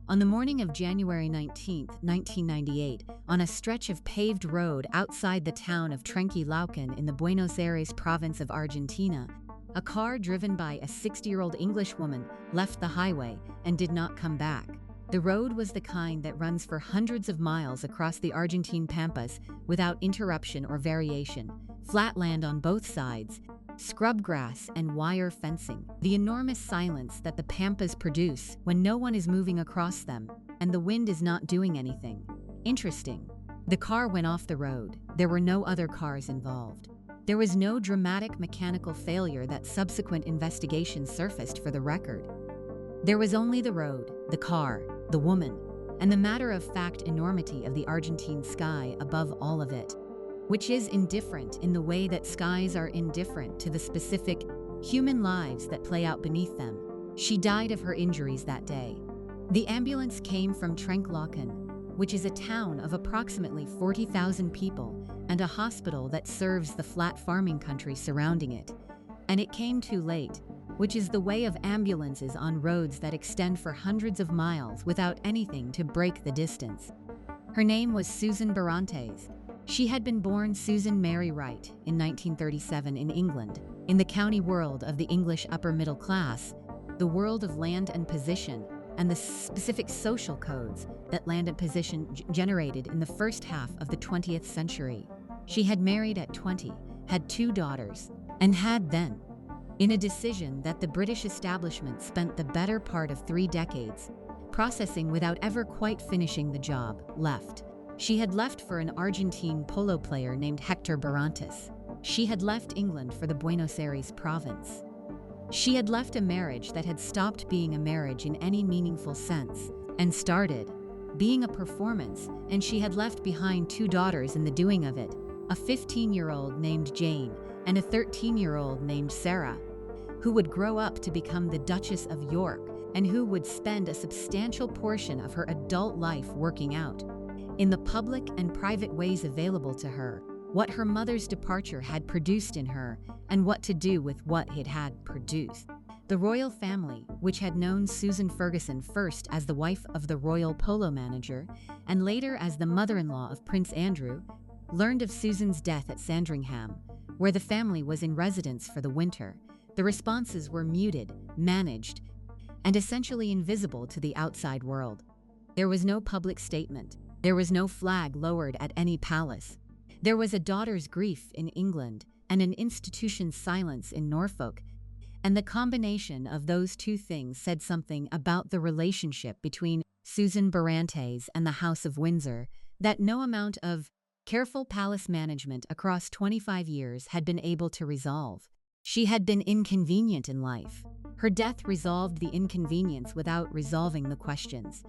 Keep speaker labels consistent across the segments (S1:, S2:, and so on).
S1: On the morning of January 19, 1998, on a stretch of paved road outside the town of Trenque Lauquen in the Buenos Aires province of Argentina, a car driven by a 60-year-old English woman left the highway and did not come back. The road was the kind that runs for hundreds of miles across the Argentine pampas without interruption or variation, flat land on both sides, scrub grass and wire fencing. The enormous silence that the pampas produce when no one is moving across them and the wind is not doing anything. Interesting. The car went off the road. There were no other cars involved. There was no dramatic mechanical failure that subsequent investigations surfaced for the record. There was only the road, the car, the woman, and the matter-of-fact enormity of the Argentine sky above all of it, which is indifferent in the way that skies are indifferent to the specific human lives that play out beneath them. She died of her injuries that day. The ambulance came from Trenque Lauquen, which is a town of approximately 40,000 people and a hospital that serves the flat farming country surrounding it. And it came too late, which is the way of ambulances on roads that extend for hundreds of miles without anything to break the distance. Her name was Susan Barrantes. She had been born Susan Mary Wright in 1937 in England, in the county world of the English upper middle class, the world of land and position, and the specific social codes that land and position generated in the first half of the 20th century. She had married at 20, had 2 daughters, and had then, in a decision that the British establishment spent the better part of 3 decades processing without ever quite finishing the job, left. She had left for an Argentine polo player named Hector Barrantes. She had left England for the Buenos Aires province. She had left a marriage that had stopped being a marriage in any meaningful sense and started being a performance, and she had left behind 2 daughters in the doing of it, a 15-year-old named Jane and a 13-year-old named Sarah, who would grow up to become the Duchess of York and who would spend a substantial portion of her adult life working out, in the public and private ways available to her, what her mother's departure had produced in her and what to do with what it had produced. The royal family, which had known Susan Ferguson first as the wife of the royal polo manager and later as the mother-in-law of Prince Andrew, learned of Susan's death at Sandringham, where the family was in residence for the winter. The responses were muted, managed, and essentially invisible to the outside world. There was no public statement. There was no flag lowered at any palace. There was a daughter's grief in England and an institution's silence in Norfolk, and the combination of those 2 things said something about the relationship between Susan Barrantes and the House of Windsor that no amount of careful palace management across 25 years had been able to resolve. She had been inconvenient in life. Her death resolved the inconvenience without resolving the questions.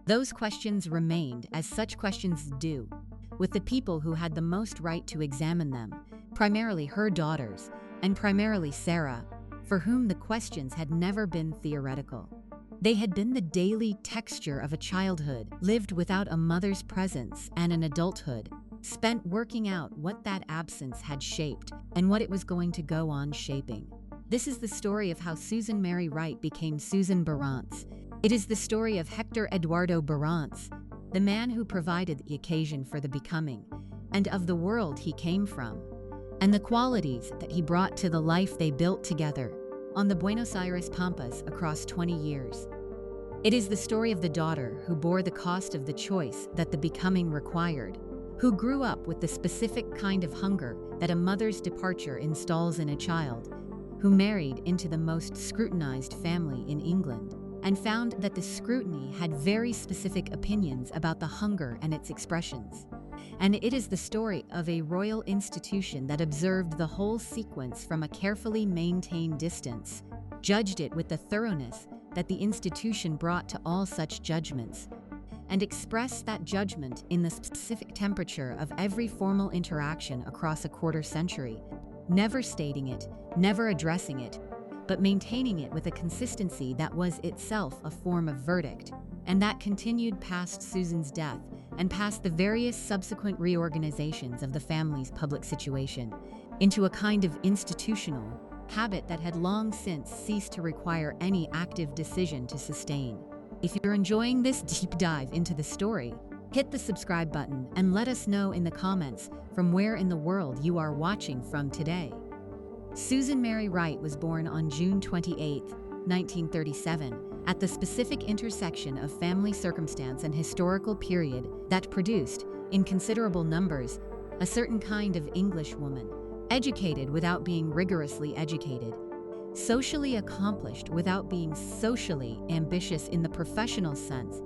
S1: Those questions remained, as such questions do, with the people who had the most right to examine them, primarily her daughters, and primarily Sarah, for whom the questions had never been theoretical. They had been the daily texture of a childhood lived without a mother's presence and an adulthood spent working out what that absence had shaped and what it was going to go on shaping. This is the story of how Susan Mary Wright became Susan Barrantes. It is the story of Hector Eduardo Barrantes, the man who provided the occasion for the becoming, and of the world he came from, and the qualities that he brought to the life they built together on the Buenos Aires pampas across 20 years. It is the story of the daughter who bore the cost of the choice that the becoming required, who grew up with the specific kind of hunger that a mother's departure installs in a child, who married into the most scrutinized family in England, and found that the scrutiny had very specific opinions about the hunger and its expressions. And it is the story of a royal institution that observed the whole sequence from a carefully maintained distance, judged it with the thoroughness that the institution brought to all such judgments, and expressed that judgment in the specific temperature of every formal interaction across a quarter century, never stating it, never addressing it, but maintaining it with a consistency that was itself a form of verdict, and that continued past Susan's death and past the various subsequent reorganizations of the family's public situation, into a kind of institutional habit that had long since ceased to require any active decision to sustain. If you're enjoying this deep dive into the story, hit the subscribe button and let us know in the comments from where in the world you are watching from today. Susan Mary Wright was born on June 28, 1937, at the specific intersection of family circumstance and historical period that produced, in considerable numbers, a certain kind of English woman, educated without being rigorously educated, socially accomplished without being socially ambitious in the professional sense,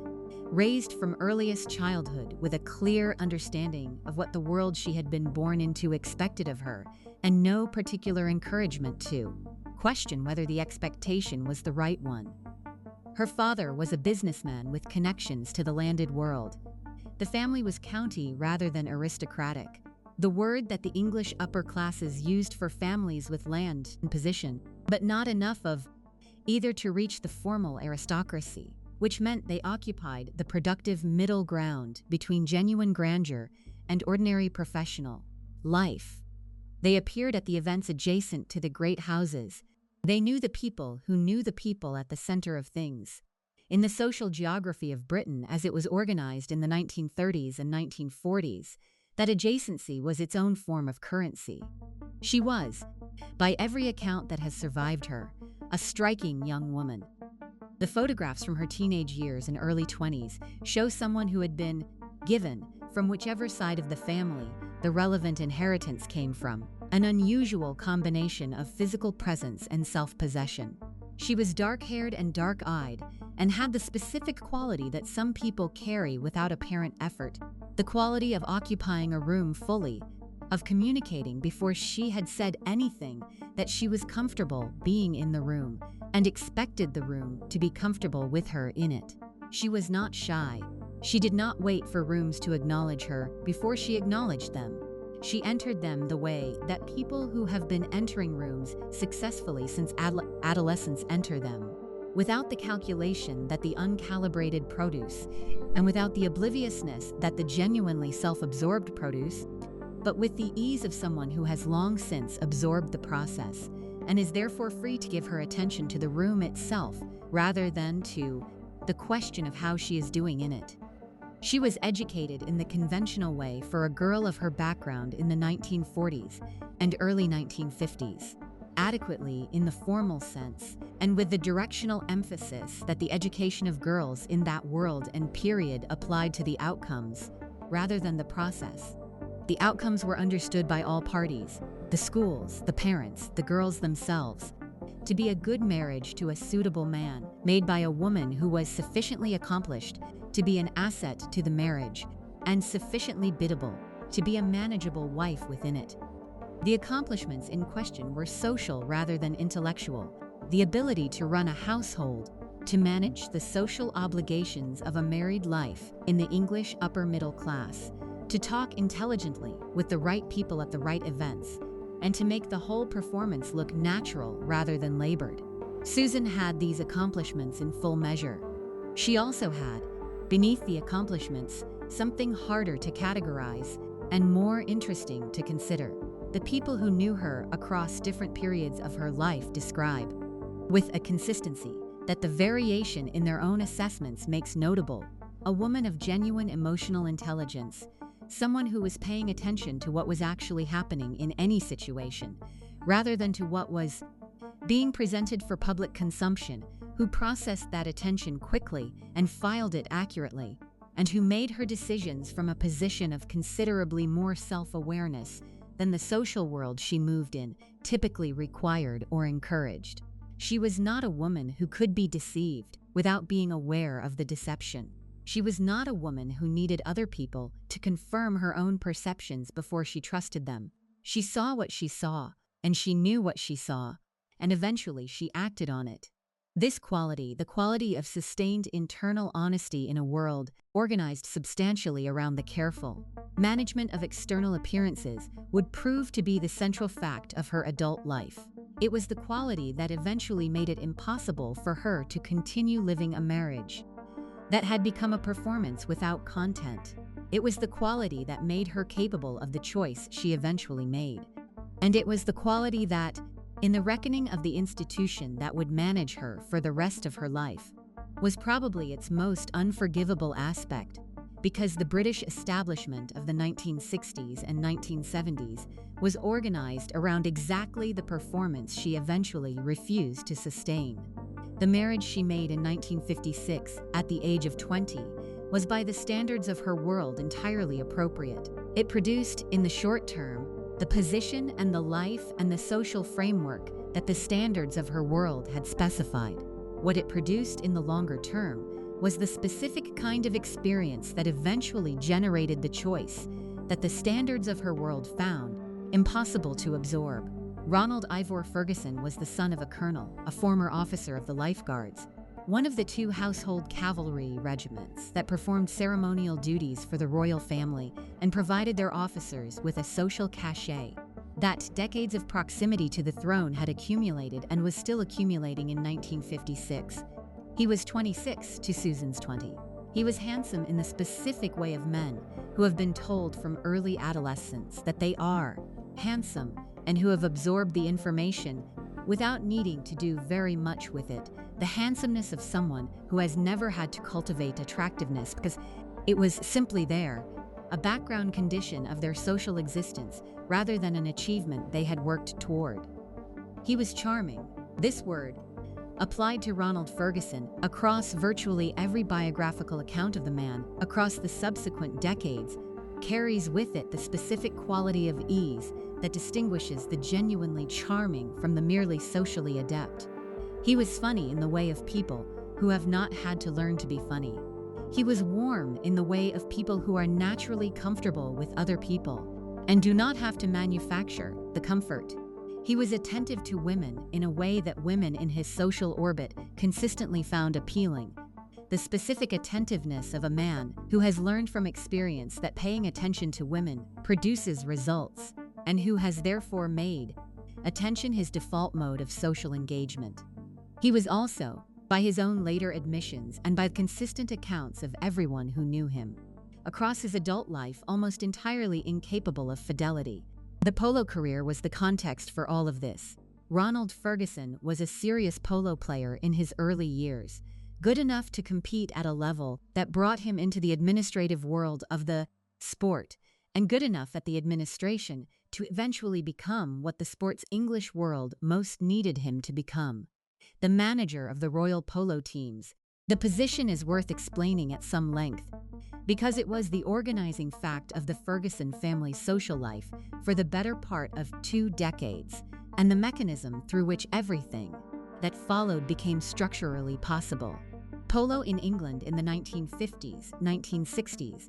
S1: raised from earliest childhood with a clear understanding of what the world she had been born into expected of her, and no particular encouragement to question whether the expectation was the right one. Her father was a businessman with connections to the landed world. The family was county rather than aristocratic, the word that the English upper classes used for families with land and position, but not enough of either to reach the formal aristocracy, which meant they occupied the productive middle ground between genuine grandeur and ordinary professional life. They appeared at the events adjacent to the great houses. They knew the people who knew the people at the center of things. In the social geography of Britain as it was organized in the 1930s and 1940s, that adjacency was its own form of currency. She was, by every account that has survived her, a striking young woman. The photographs from her teenage years and early 20s show someone who had been given, from whichever side of the family the relevant inheritance came from, an unusual combination of physical presence and self-possession. She was dark-haired and dark-eyed, and had the specific quality that some people carry without apparent effort, the quality of occupying a room fully, of communicating before she had said anything that she was comfortable being in the room, and expected the room to be comfortable with her in it. She was not shy. She did not wait for rooms to acknowledge her before she acknowledged them. She entered them the way that people who have been entering rooms successfully since adolescence enter them, without the calculation that the uncalibrated produce, and without the obliviousness that the genuinely self-absorbed produce, but with the ease of someone who has long since absorbed the process, and is therefore free to give her attention to the room itself rather than to the question of how she is doing in it. She was educated in the conventional way for a girl of her background in the 1940s and early 1950s, adequately in the formal sense, and with the directional emphasis that the education of girls in that world and period applied to the outcomes rather than the process. The outcomes were understood by all parties, the schools, the parents, the girls themselves, to be a good marriage to a suitable man, made by a woman who was sufficiently accomplished to be an asset to the marriage, and sufficiently biddable to be a manageable wife within it. The accomplishments in question were social rather than intellectual, the ability to run a household, to manage the social obligations of a married life in the English upper middle class, to talk intelligently with the right people at the right events, and to make the whole performance look natural rather than labored. Susan had these accomplishments in full measure. She also had, beneath the accomplishments, something harder to categorize and more interesting to consider. The people who knew her across different periods of her life describe, with a consistency that the variation in their own assessments makes notable, a woman of genuine emotional intelligence, someone who was paying attention to what was actually happening in any situation, rather than to what was being presented for public consumption, who processed that attention quickly and filed it accurately, and who made her decisions from a position of considerably more self-awareness than the social world she moved in typically required or encouraged. She was not a woman who could be deceived without being aware of the deception. She was not a woman who needed other people to confirm her own perceptions before she trusted them. She saw what she saw, and she knew what she saw, and eventually she acted on it. This quality, the quality of sustained internal honesty in a world organized substantially around the careful management of external appearances, would prove to be the central fact of her adult life. It was the quality that eventually made it impossible for her to continue living a marriage that had become a performance without content. It was the quality that made her capable of the choice she eventually made. And it was the quality that, in the reckoning of the institution that would manage her for the rest of her life, was probably its most unforgivable aspect, because the British establishment of the 1960s and 1970s was organized around exactly the performance she eventually refused to sustain. The marriage she made in 1956, at the age of 20, was by the standards of her world entirely appropriate. It produced, in the short term, the position and the life and the social framework that the standards of her world had specified. What it produced in the longer term was the specific kind of experience that eventually generated the choice that the standards of her world found impossible to absorb. Ronald Ferguson was the son of a colonel, a former officer of the Life Guards, one of the two household cavalry regiments that performed ceremonial duties for the royal family and provided their officers with a social cachet that decades of proximity to the throne had accumulated and was still accumulating in 1956. He was 26 to Susan's 20. He was handsome in the specific way of men who have been told from early adolescence that they are handsome and who have absorbed the information without needing to do very much with it. The handsomeness of someone who has never had to cultivate attractiveness because it was simply there, a background condition of their social existence rather than an achievement they had worked toward. He was charming. This word, applied to Ronald Ferguson across virtually every biographical account of the man across the subsequent decades, carries with it the specific quality of ease that distinguishes the genuinely charming from the merely socially adept. He was funny in the way of people who have not had to learn to be funny. He was warm in the way of people who are naturally comfortable with other people and do not have to manufacture the comfort. He was attentive to women in a way that women in his social orbit consistently found appealing. The specific attentiveness of a man who has learned from experience that paying attention to women produces results, and who has therefore made attention his default mode of social engagement. He was also, by his own later admissions and by consistent accounts of everyone who knew him, across his adult life almost entirely incapable of fidelity. The polo career was the context for all of this. Ronald Ferguson was a serious polo player in his early years, good enough to compete at a level that brought him into the administrative world of the sport, and good enough at the administration to eventually become what the sport's English world most needed him to become: the manager of the Royal Polo teams. The position is worth explaining at some length, because it was the organizing fact of the Ferguson family's social life for the better part of 2 decades, and the mechanism through which everything that followed became structurally possible. Polo in England in the 1950s, 1960s,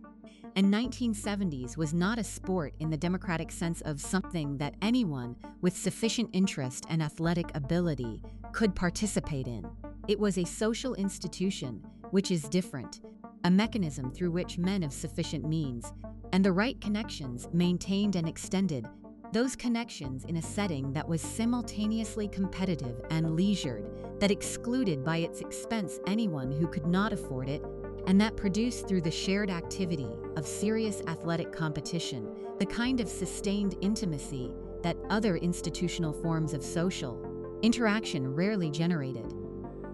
S1: and 1970s was not a sport in the democratic sense of something that anyone with sufficient interest and athletic ability could participate in. It was a social institution, which is different, a mechanism through which men of sufficient means and the right connections maintained and extended those connections in a setting that was simultaneously competitive and leisured, that excluded by its expense anyone who could not afford it, and that produced through the shared activity of serious athletic competition the kind of sustained intimacy that other institutional forms of social interaction rarely generated.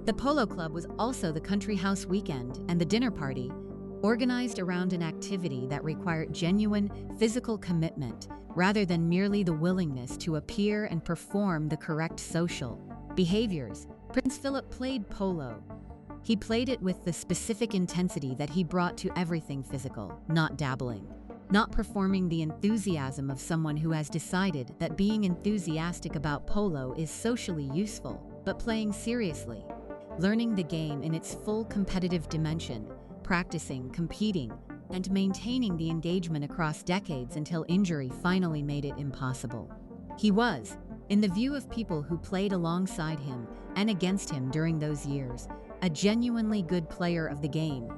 S1: The Polo Club was also the country house weekend and the dinner party, organized around an activity that required genuine physical commitment rather than merely the willingness to appear and perform the correct social behaviors. Prince Philip played polo. He played it with the specific intensity that he brought to everything physical, not dabbling, not performing the enthusiasm of someone who has decided that being enthusiastic about polo is socially useful, but playing seriously, learning the game in its full competitive dimension, practicing, competing, and maintaining the engagement across decades until injury finally made it impossible. He was, in the view of people who played alongside him and against him during those years, a genuinely good player of the game,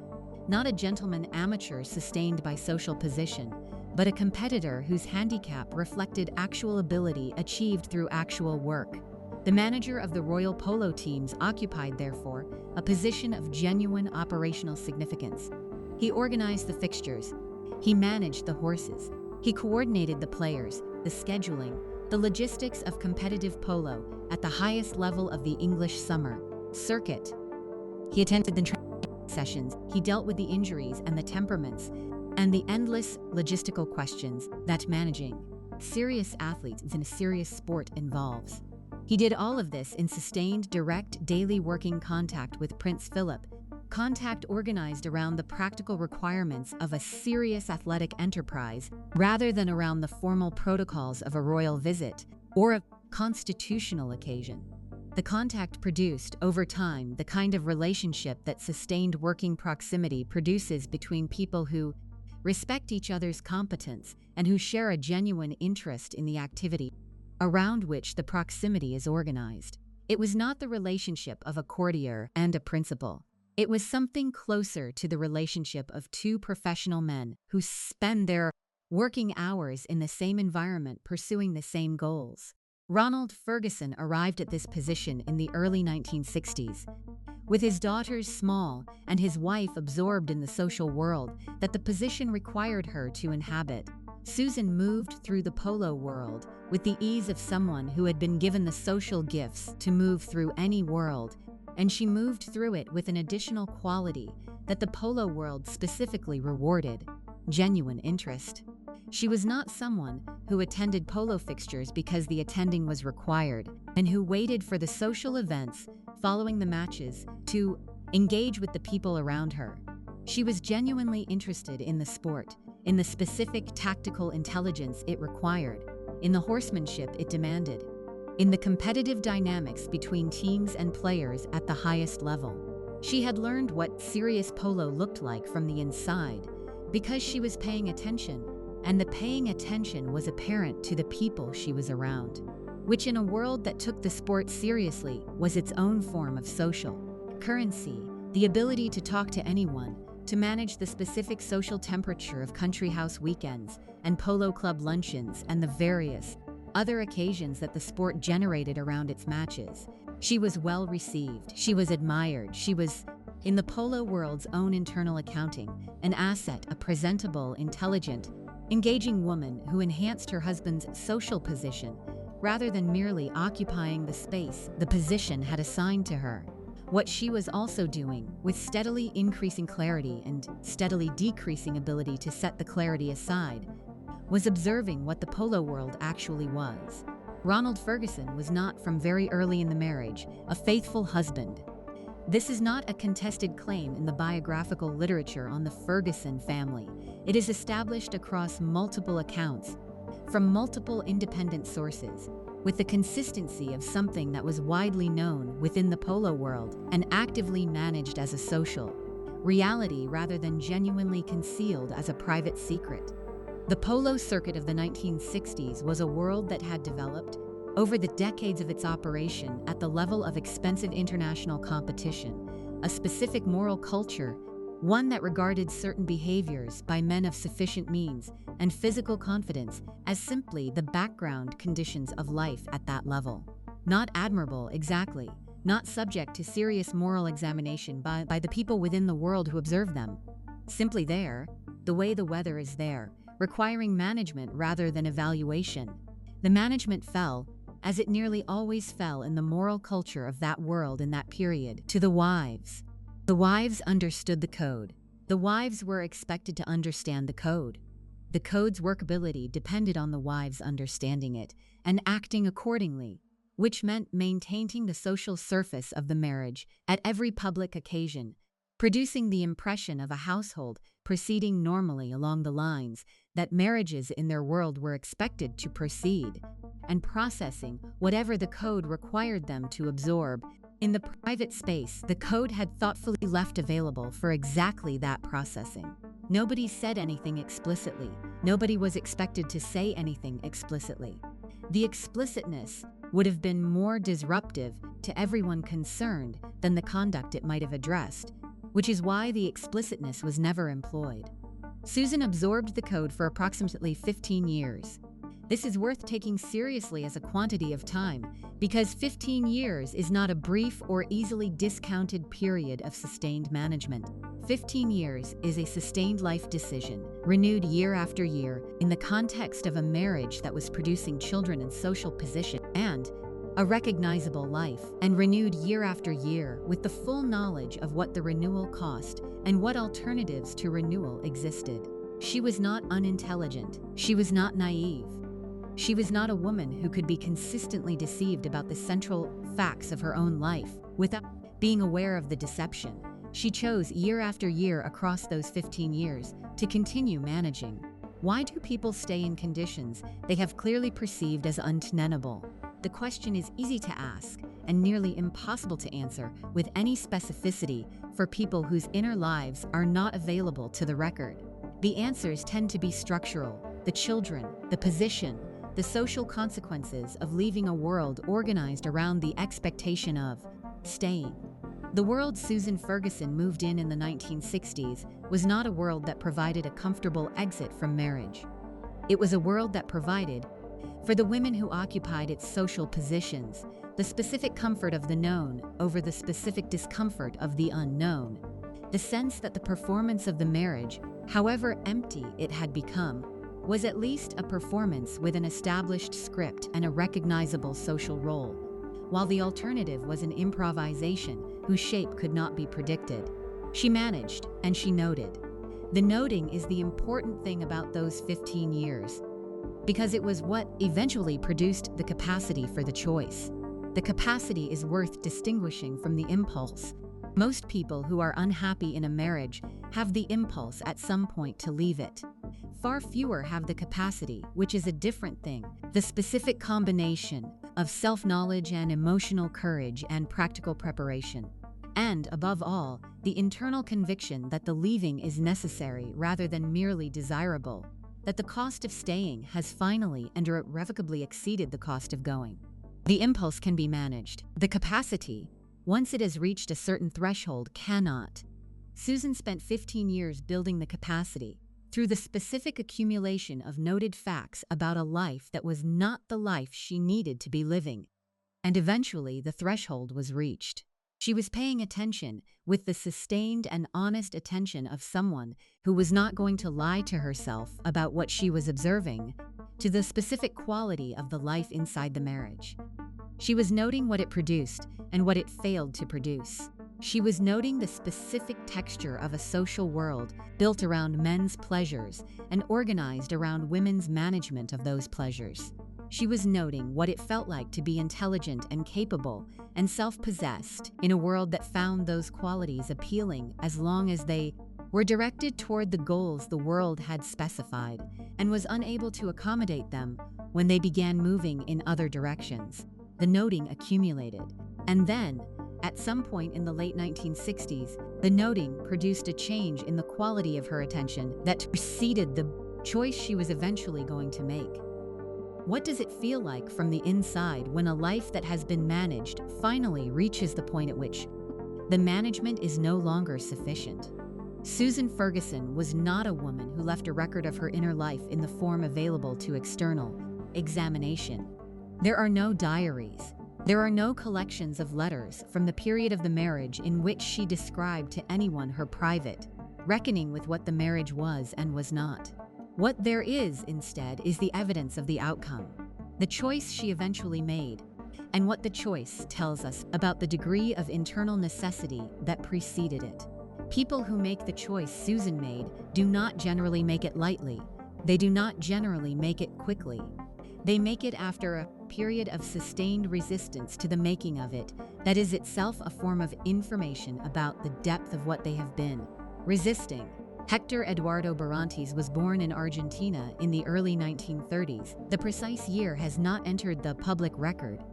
S1: not a gentleman amateur sustained by social position, but a competitor whose handicap reflected actual ability achieved through actual work. The manager of the Royal Polo teams occupied, therefore, a position of genuine operational significance. He organized the fixtures. He managed the horses. He coordinated the players, the scheduling, the logistics of competitive polo at the highest level of the English summer circuit. He attended the training sessions, he dealt with the injuries and the temperaments, and the endless logistical questions that managing serious athletes in a serious sport involves. He did all of this in sustained, direct, daily working contact with Prince Philip, contact organized around the practical requirements of a serious athletic enterprise rather than around the formal protocols of a royal visit or a constitutional occasion. The contact produced, over time, the kind of relationship that sustained working proximity produces between people who respect each other's competence and who share a genuine interest in the activity around which the proximity is organized. It was not the relationship of a courtier and a principal. It was something closer to the relationship of two professional men who spend their working hours in the same environment pursuing the same goals. Ronald Ferguson arrived at this position in the early 1960s. With his daughters small and his wife absorbed in the social world that the position required her to inhabit, Susan moved through the polo world with the ease of someone who had been given the social gifts to move through any world, and she moved through it with an additional quality that the polo world specifically rewarded: genuine interest. She was not someone who attended polo fixtures because the attending was required, and who waited for the social events following the matches to engage with the people around her. She was genuinely interested in the sport, in the specific tactical intelligence it required, in the horsemanship it demanded, in the competitive dynamics between teams and players at the highest level. She had learned what serious polo looked like from the inside because she was paying attention, and the paying attention was apparent to the people she was around, which in a world that took the sport seriously was its own form of social currency, the ability to talk to anyone, to manage the specific social temperature of country house weekends and polo club luncheons and the various other occasions that the sport generated around its matches. She was well received, she was admired, she was, in the polo world's own internal accounting, an asset, a presentable, intelligent, engaging woman who enhanced her husband's social position rather than merely occupying the space the position had assigned to her. What she was also doing, with steadily increasing clarity and steadily decreasing ability to set the clarity aside, was observing what the polo world actually was. Ronald Ferguson was not, from very early in the marriage, a faithful husband. This is not a contested claim in the biographical literature on the Ferguson family. It is established across multiple accounts, from multiple independent sources, with the consistency of something that was widely known within the polo world and actively managed as a social reality rather than genuinely concealed as a private secret. The polo circuit of the 1960s was a world that had developed, over the decades of its operation at the level of expensive international competition, a specific moral culture, one that regarded certain behaviors by men of sufficient means and physical confidence as simply the background conditions of life at that level. Not admirable, exactly, not subject to serious moral examination by the people within the world who observe them. Simply there, the way the weather is there, requiring management rather than evaluation. The management fell, as it nearly always fell in the moral culture of that world in that period, to the wives. The wives understood the code. The wives were expected to understand the code. The code's workability depended on the wives understanding it and acting accordingly, which meant maintaining the social surface of the marriage at every public occasion, producing the impression of a household proceeding normally along the lines that marriages in their world were expected to proceed, and processing whatever the code required them to absorb. In the private space, the code had thoughtfully left available for exactly that processing. Nobody said anything explicitly. Nobody was expected to say anything explicitly. The explicitness would have been more disruptive to everyone concerned than the conduct it might have addressed, which is why the explicitness was never employed. Susan absorbed the code for approximately 15 years. This is worth taking seriously as a quantity of time, because 15 years is not a brief or easily discounted period of sustained management. 15 years is a sustained life decision, renewed year after year, in the context of a marriage that was producing children in social position and, a recognizable life, and renewed year after year with the full knowledge of what the renewal cost and what alternatives to renewal existed. She was not unintelligent. She was not naive. She was not a woman who could be consistently deceived about the central facts of her own life without being aware of the deception. She chose year after year across those 15 years to continue managing. Why do people stay in conditions they have clearly perceived as untenable? The question is easy to ask and nearly impossible to answer with any specificity for people whose inner lives are not available to the record. The answers tend to be structural: the children, the position, the social consequences of leaving a world organized around the expectation of staying. The world Susan Ferguson moved in the 1960s was not a world that provided a comfortable exit from marriage. It was a world that provided, for the women who occupied its social positions, the specific comfort of the known over the specific discomfort of the unknown. The sense that the performance of the marriage, however empty it had become, was at least a performance with an established script and a recognizable social role, while the alternative was an improvisation whose shape could not be predicted. She managed, and she noted. The noting is the important thing about those 15 years, because it was what eventually produced the capacity for the choice. The capacity is worth distinguishing from the impulse. Most people who are unhappy in a marriage have the impulse at some point to leave it. Far fewer have the capacity, which is a different thing, the specific combination of self-knowledge and emotional courage and practical preparation. And, above all, the internal conviction that the leaving is necessary rather than merely desirable, that the cost of staying has finally and irrevocably exceeded the cost of going. The impulse can be managed. The capacity, once it has reached a certain threshold, cannot. Susan spent 15 years building the capacity through the specific accumulation of noted facts about a life that was not the life she needed to be living. And eventually the threshold was reached. She was paying attention with the sustained and honest attention of someone who was not going to lie to herself about what she was observing, to the specific quality of the life inside the marriage. She was noting what it produced and what it failed to produce. She was noting the specific texture of a social world built around men's pleasures and organized around women's management of those pleasures. She was noting what it felt like to be intelligent and capable and self-possessed in a world that found those qualities appealing as long as they were directed toward the goals the world had specified, and was unable to accommodate them when they began moving in other directions. The noting accumulated, and then, at some point in the late 1960s, the noting produced a change in the quality of her attention that preceded the choice she was eventually going to make. What does it feel like from the inside when a life that has been managed finally reaches the point at which the management is no longer sufficient? Susan Ferguson was not a woman who left a record of her inner life in the form available to external examination. There are no diaries. There are no collections of letters from the period of the marriage in which she described to anyone her private reckoning with what the marriage was and was not. What there is, instead, is the evidence of the outcome, the choice she eventually made, and what the choice tells us about the degree of internal necessity that preceded it. People who make the choice Susan made do not generally make it lightly. They do not generally make it quickly. They make it after a period of sustained resistance to the making of it that is itself a form of information about the depth of what they have been resisting. Hector Eduardo Barrantes was born in Argentina in the early 1930s. The precise year has not entered the public record,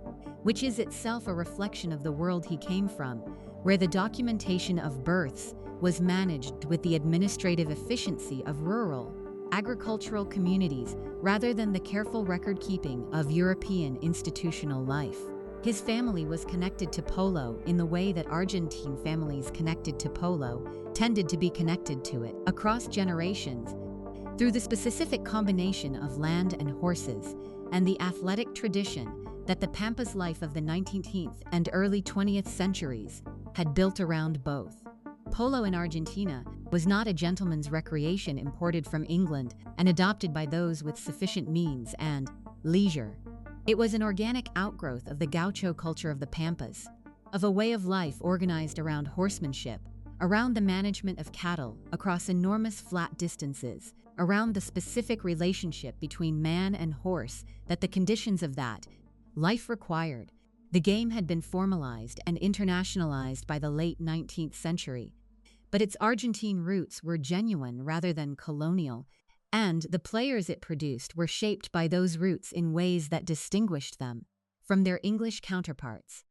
S1: which is itself a reflection of the world he came from, where the documentation of births was managed with the administrative efficiency of rural, agricultural communities rather than the careful record-keeping of European institutional life. His family was connected to Polo in the way that Argentine families connected to Polo tended to be connected to it across generations, through the specific combination of land and horses and the athletic tradition that the pampas life of the 19th and early 20th centuries had built around both. Polo in Argentina was not a gentleman's recreation imported from England and adopted by those with sufficient means and leisure. It was an organic outgrowth of the gaucho culture of the pampas, of a way of life organized around horsemanship, around the management of cattle across enormous flat distances, around the specific relationship between man and horse that the conditions of that life required. The game had been formalized and internationalized by the late 19th century, but its Argentine roots were genuine rather than colonial, and the players it produced were shaped by those roots in ways that distinguished them from their English counterparts.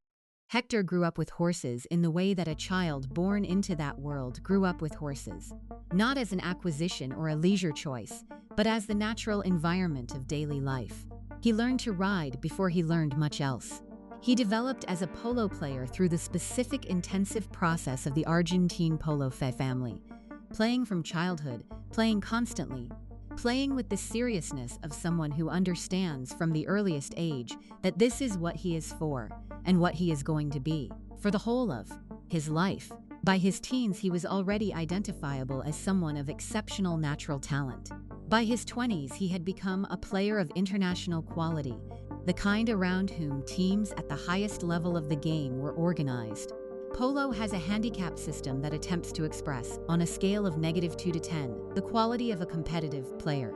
S1: Hector grew up with horses in the way that a child born into that world grew up with horses, not as an acquisition or a leisure choice, but as the natural environment of daily life. He learned to ride before he learned much else. He developed as a polo player through the specific intensive process of the Argentine polo family, playing from childhood, playing constantly, playing with the seriousness of someone who understands from the earliest age that this is what he is for and what he is going to be for the whole of his life. By his teens, he was already identifiable as someone of exceptional natural talent. By his 20s, he had become a player of international quality, the kind around whom teams at the highest level of the game were organized. Polo has a handicap system that attempts to express, on a scale of -2 to 10, the quality of a competitive player.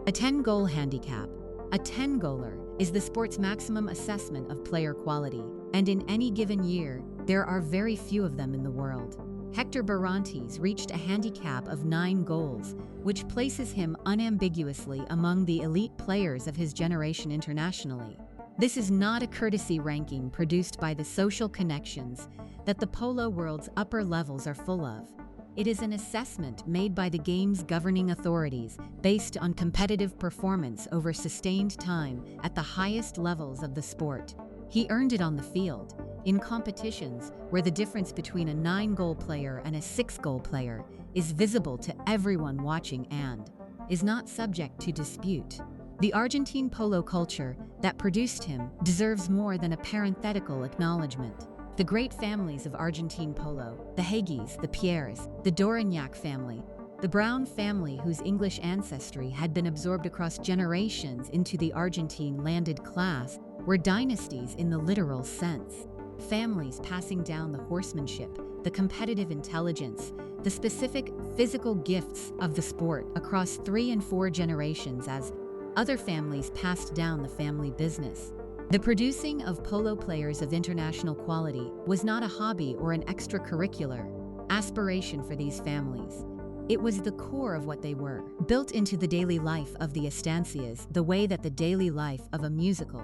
S1: A 10-goal handicap, a 10-goaler, is the sport's maximum assessment of player quality, and in any given year, there are very few of them in the world. Hector Barrantes reached a handicap of 9 goals, which places him unambiguously among the elite players of his generation internationally. This is not a courtesy ranking produced by the social connections that the polo world's upper levels are full of. It is an assessment made by the game's governing authorities based on competitive performance over sustained time at the highest levels of the sport. He earned it on the field, in competitions where the difference between a 9-goal player and a 6-goal player is visible to everyone watching and is not subject to dispute. The Argentine polo culture that produced him deserves more than a parenthetical acknowledgement. The great families of Argentine polo, the Hagues, the Pierres, the Dorignac family, the Brown family whose English ancestry had been absorbed across generations into the Argentine landed class, were dynasties in the literal sense. Families passing down the horsemanship, the competitive intelligence, the specific physical gifts of the sport across 3 and 4 generations as other families passed down the family business. The producing of polo players of international quality was not a hobby or an extracurricular aspiration for these families. It was the core of what they were, built into the daily life of the estancias, the way that the daily life of a musical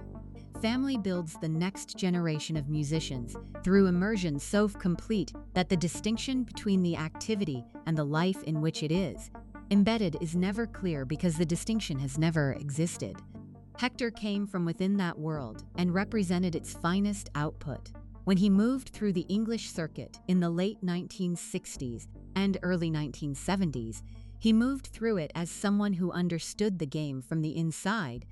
S1: family builds the next generation of musicians through immersion so complete that the distinction between the activity and the life in which it is embedded is never clear because the distinction has never existed. Hector came from within that world and represented its finest output. When he moved through the English circuit in the late 1960s and early 1970s, he moved through it as someone who understood the game from the inside,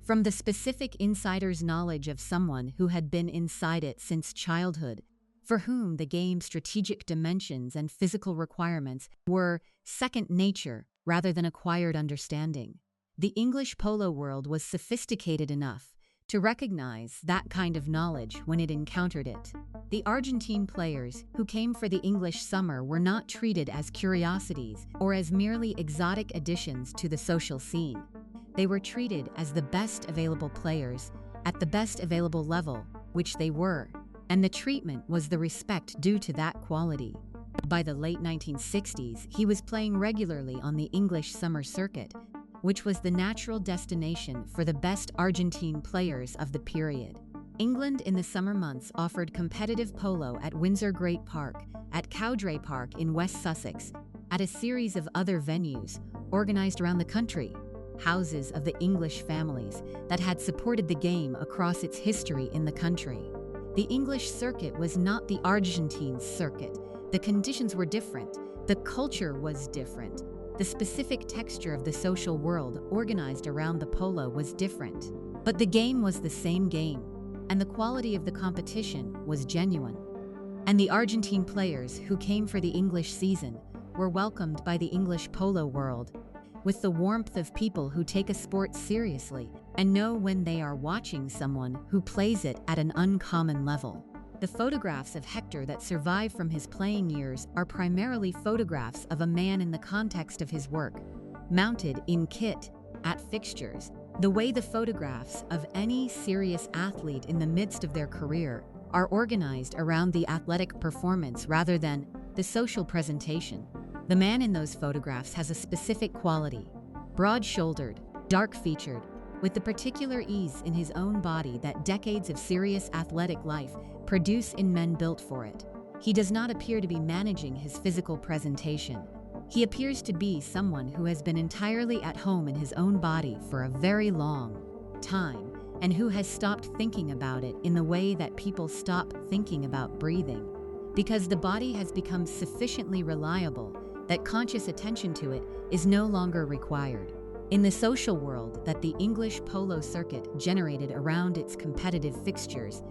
S1: from the specific insider's knowledge of someone who had been inside it since childhood, for whom the game's strategic dimensions and physical requirements were second nature rather than acquired understanding. The English polo world was sophisticated enough to recognize that kind of knowledge when it encountered it. The Argentine players who came for the English summer were not treated as curiosities or as merely exotic additions to the social scene. They were treated as the best available players at the best available level, which they were, and the treatment was the respect due to that quality. By the late 1960s, he was playing regularly on the English summer circuit, which was the natural destination for the best Argentine players of the period. England in the summer months offered competitive polo at Windsor Great Park, at Cowdray Park in West Sussex, at a series of other venues organized around the country, houses of the English families that had supported the game across its history in the country. The English circuit was not the Argentine circuit. The conditions were different. The culture was different. The specific texture of the social world organized around the polo was different. But the game was the same game, and the quality of the competition was genuine. And the Argentine players who came for the English season were welcomed by the English polo world with the warmth of people who take a sport seriously and know when they are watching someone who plays it at an uncommon level. The photographs of Hector that survive from his playing years are primarily photographs of a man in the context of his work, mounted in kit, at fixtures, the way the photographs of any serious athlete in the midst of their career are organized around the athletic performance rather than the social presentation. The man in those photographs has a specific quality, broad-shouldered, dark-featured, with the particular ease in his own body that decades of serious athletic life produce in men built for it. He does not appear to be managing his physical presentation. He appears to be someone who has been entirely at home in his own body for a very long time, and who has stopped thinking about it in the way that people stop thinking about breathing, because the body has become sufficiently reliable that conscious attention to it is no longer required. In the social world that the English polo circuit generated around its competitive fixtures,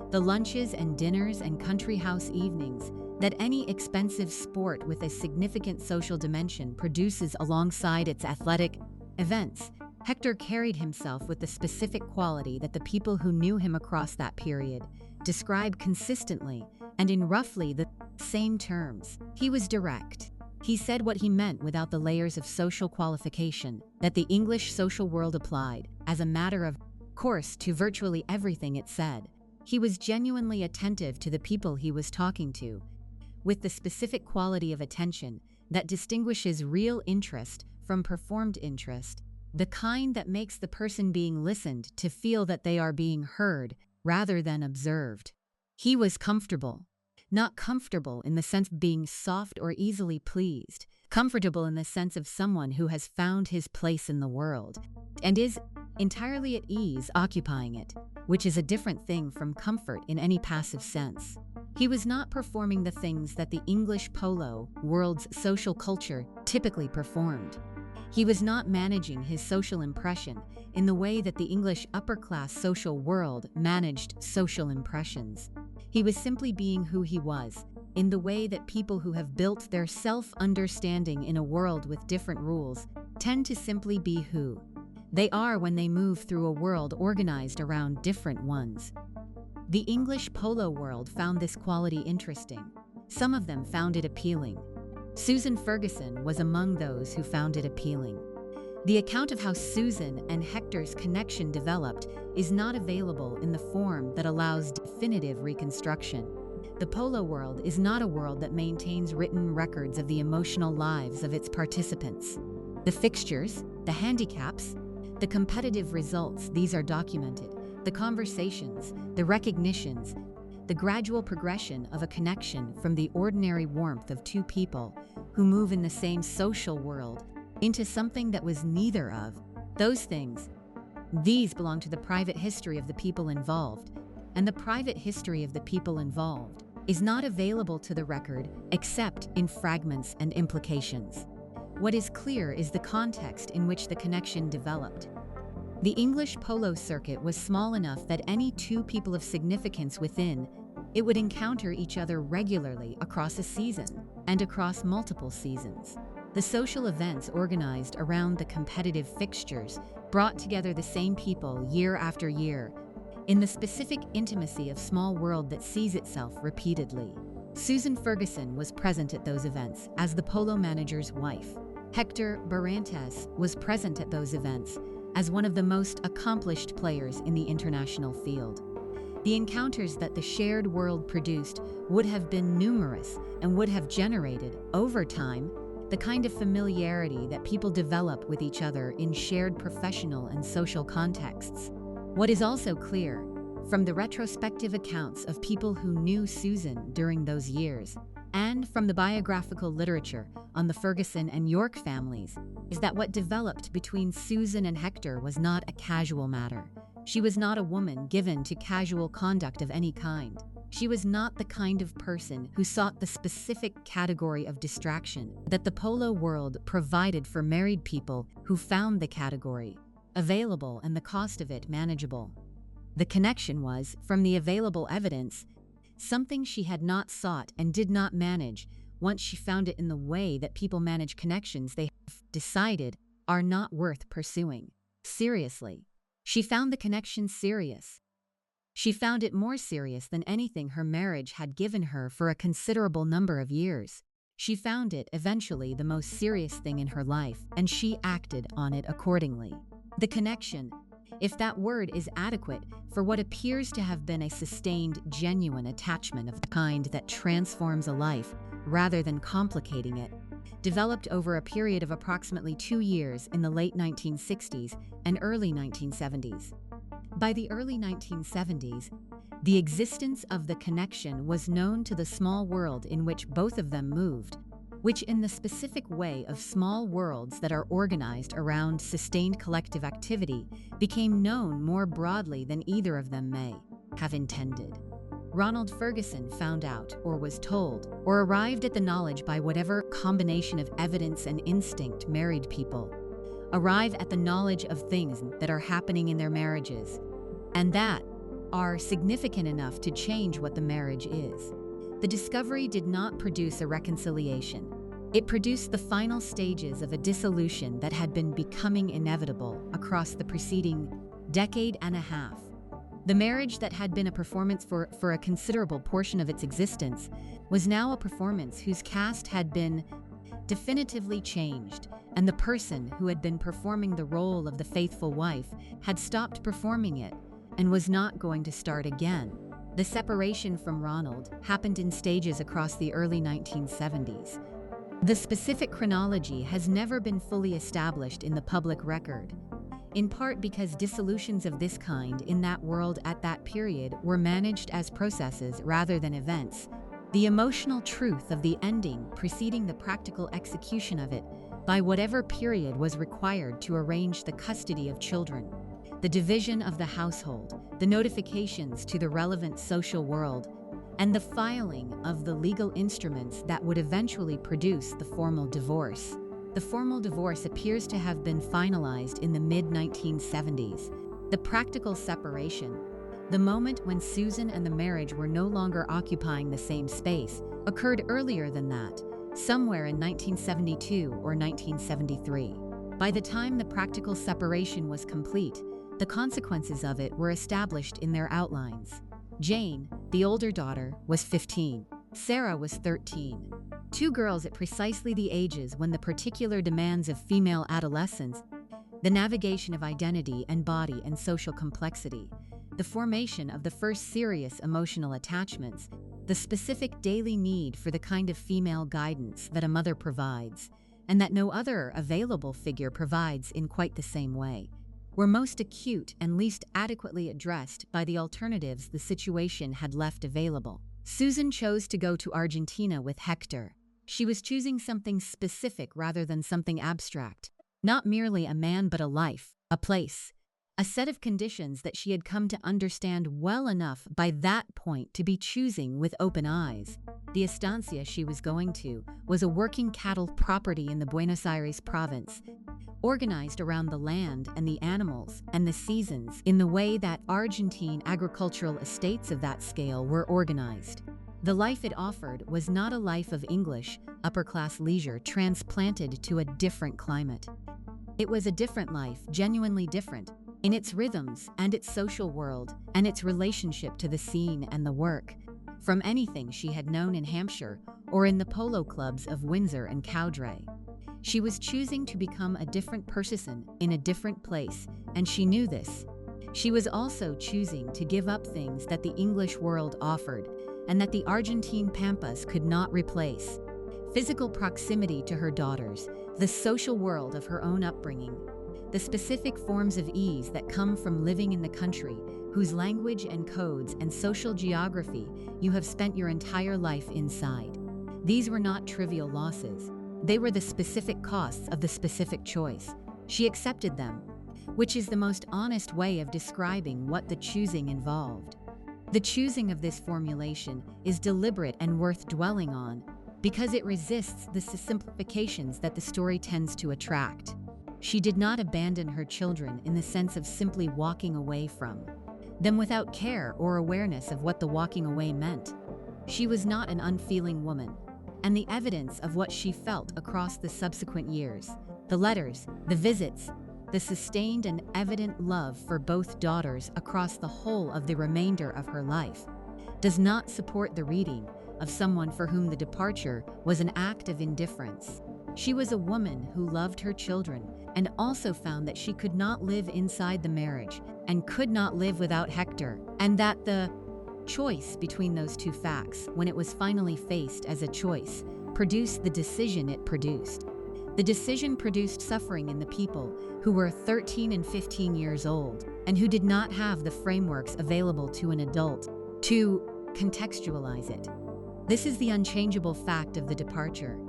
S1: the lunches and dinners and country house evenings that any expensive sport with a significant social dimension produces alongside its athletic events, Hector carried himself with the specific quality that the people who knew him across that period describe consistently and in roughly the same terms. He was direct. He said what he meant without the layers of social qualification that the English social world applied, as a matter of course, to virtually everything it said. He was genuinely attentive to the people he was talking to, with the specific quality of attention that distinguishes real interest from performed interest, the kind that makes the person being listened to feel that they are being heard rather than observed. He was comfortable. Not comfortable in the sense of being soft or easily pleased, comfortable in the sense of someone who has found his place in the world and is entirely at ease occupying it, which is a different thing from comfort in any passive sense. He was not performing the things that the English polo world's social culture typically performed. He was not managing his social impression in the way that the English upper-class social world managed social impressions. He was simply being who he was, in the way that people who have built their self-understanding in a world with different rules tend to simply be who they are when they move through a world organized around different ones. The English polo world found this quality interesting. Some of them found it appealing. Susan Ferguson was among those who found it appealing. The account of how Susan and Hector's connection developed is not available in the form that allows definitive reconstruction. The polo world is not a world that maintains written records of the emotional lives of its participants. The fixtures, the handicaps, the competitive results, these are documented. The conversations, the recognitions, the gradual progression of a connection from the ordinary warmth of two people who move in the same social world into something that was neither of those things. These belong to the private history of the people involved, and the private history of the people involved is not available to the record except in fragments and implications. What is clear is the context in which the connection developed. The English polo circuit was small enough that any two people of significance within it would encounter each other regularly across a season and across multiple seasons. The social events organized around the competitive fixtures brought together the same people year after year in the specific intimacy of small world that sees itself repeatedly. Susan Ferguson was present at those events as the polo manager's wife. Hector Barrantes was present at those events as one of the most accomplished players in the international field. The encounters that the shared world produced would have been numerous and would have generated, over time, the kind of familiarity that people develop with each other in shared professional and social contexts. What is also clear, from the retrospective accounts of people who knew Susan during those years, and from the biographical literature on the Ferguson and York families, is that what developed between Susan and Hector was not a casual matter. She was not a woman given to casual conduct of any kind. She was not the kind of person who sought the specific category of distraction that the polo world provided for married people who found the category available and the cost of it manageable. The connection was, from the available evidence, something she had not sought and did not manage once she found it in the way that people manage connections they have decided are not worth pursuing seriously. She found the connection serious. She found it more serious than anything her marriage had given her for a considerable number of years. She found it eventually the most serious thing in her life, and she acted on it accordingly. The connection, if that word is adequate for what appears to have been a sustained, genuine attachment of the kind that transforms a life rather than complicating it, developed over a period of approximately 2 years in the late 1960s and early 1970s. By the early 1970s, the existence of the connection was known to the small world in which both of them moved, which in the specific way of small worlds that are organized around sustained collective activity became known more broadly than either of them may have intended. Ronald Ferguson found out, or was told, or arrived at the knowledge by whatever combination of evidence and instinct married people arrive at the knowledge of things that are happening in their marriages, and that are significant enough to change what the marriage is. The discovery did not produce a reconciliation. It produced the final stages of a dissolution that had been becoming inevitable across the preceding decade and a half. The marriage that had been a performance for a considerable portion of its existence was now a performance whose cast had been definitively changed, and the person who had been performing the role of the faithful wife had stopped performing it and was not going to start again. The separation from Ronald happened in stages across the early 1970s. The specific chronology has never been fully established in the public record, in part because dissolutions of this kind in that world at that period were managed as processes rather than events. The emotional truth of the ending preceding the practical execution of it by whatever period was required to arrange the custody of children, the division of the household, the notifications to the relevant social world, and the filing of the legal instruments that would eventually produce the formal divorce. The formal divorce appears to have been finalized in the mid-1970s. The practical separation, the moment when Susan and the marriage were no longer occupying the same space, occurred earlier than that, somewhere in 1972 or 1973. By the time the practical separation was complete, the consequences of it were established in their outlines. Jane, the older daughter, was 15. Sarah was 13. Two girls at precisely the ages when the particular demands of female adolescence, the navigation of identity and body and social complexity, the formation of the first serious emotional attachments, the specific daily need for the kind of female guidance that a mother provides, and that no other available figure provides in quite the same way, were most acute and least adequately addressed by the alternatives the situation had left available. Susan chose to go to Argentina with Hector. She was choosing something specific rather than something abstract, not merely a man but a life, a place, a set of conditions that she had come to understand well enough by that point to be choosing with open eyes. The estancia she was going to was a working cattle property in the Buenos Aires province, organized around the land and the animals and the seasons in the way that Argentine agricultural estates of that scale were organized. The life it offered was not a life of English, upper-class leisure transplanted to a different climate. It was a different life, genuinely different, in its rhythms and its social world and its relationship to the scene and the work, from anything she had known in Hampshire or in the polo clubs of Windsor and Cowdray. She was choosing to become a different person in a different place, and she knew this. She was also choosing to give up things that the English world offered and that the Argentine pampas could not replace. Physical proximity to her daughters, the social world of her own upbringing, the specific forms of ease that come from living in the country, whose language and codes and social geography you have spent your entire life inside. These were not trivial losses. They were the specific costs of the specific choice. She accepted them, which is the most honest way of describing what the choosing involved. The choosing of this formulation is deliberate and worth dwelling on because it resists the simplifications that the story tends to attract. She did not abandon her children in the sense of simply walking away from them without care or awareness of what the walking away meant. She was not an unfeeling woman, and the evidence of what she felt across the subsequent years, the letters, the visits, the sustained and evident love for both daughters across the whole of the remainder of her life, does not support the reading of someone for whom the departure was an act of indifference. She was a woman who loved her children and also found that she could not live inside the marriage and could not live without Hector, and that the choice between those two facts, when it was finally faced as a choice, produced the decision it produced. The decision produced suffering in the people who were 13 and 15 years old and who did not have the frameworks available to an adult to contextualize it. This is the unchangeable fact of the departure.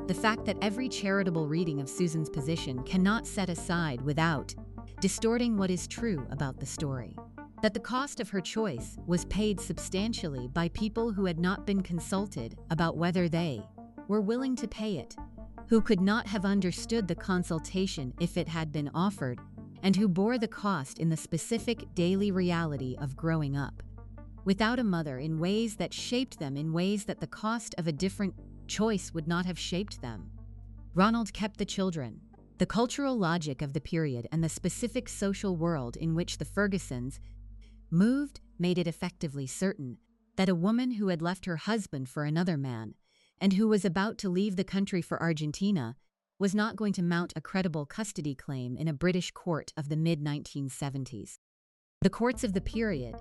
S1: The fact that every charitable reading of Susan's position cannot set aside without distorting what is true about the story. That the cost of her choice was paid substantially by people who had not been consulted about whether they were willing to pay it, who could not have understood the consultation if it had been offered, and who bore the cost in the specific daily reality of growing up without a mother, in ways that shaped them, in ways that the cost of a different choice would not have shaped them. Ronald kept the children. The cultural logic of the period and the specific social world in which the Fergusons moved made it effectively certain that a woman who had left her husband for another man and who was about to leave the country for Argentina was not going to mount a credible custody claim in a British court of the mid-1970s. The courts of the period,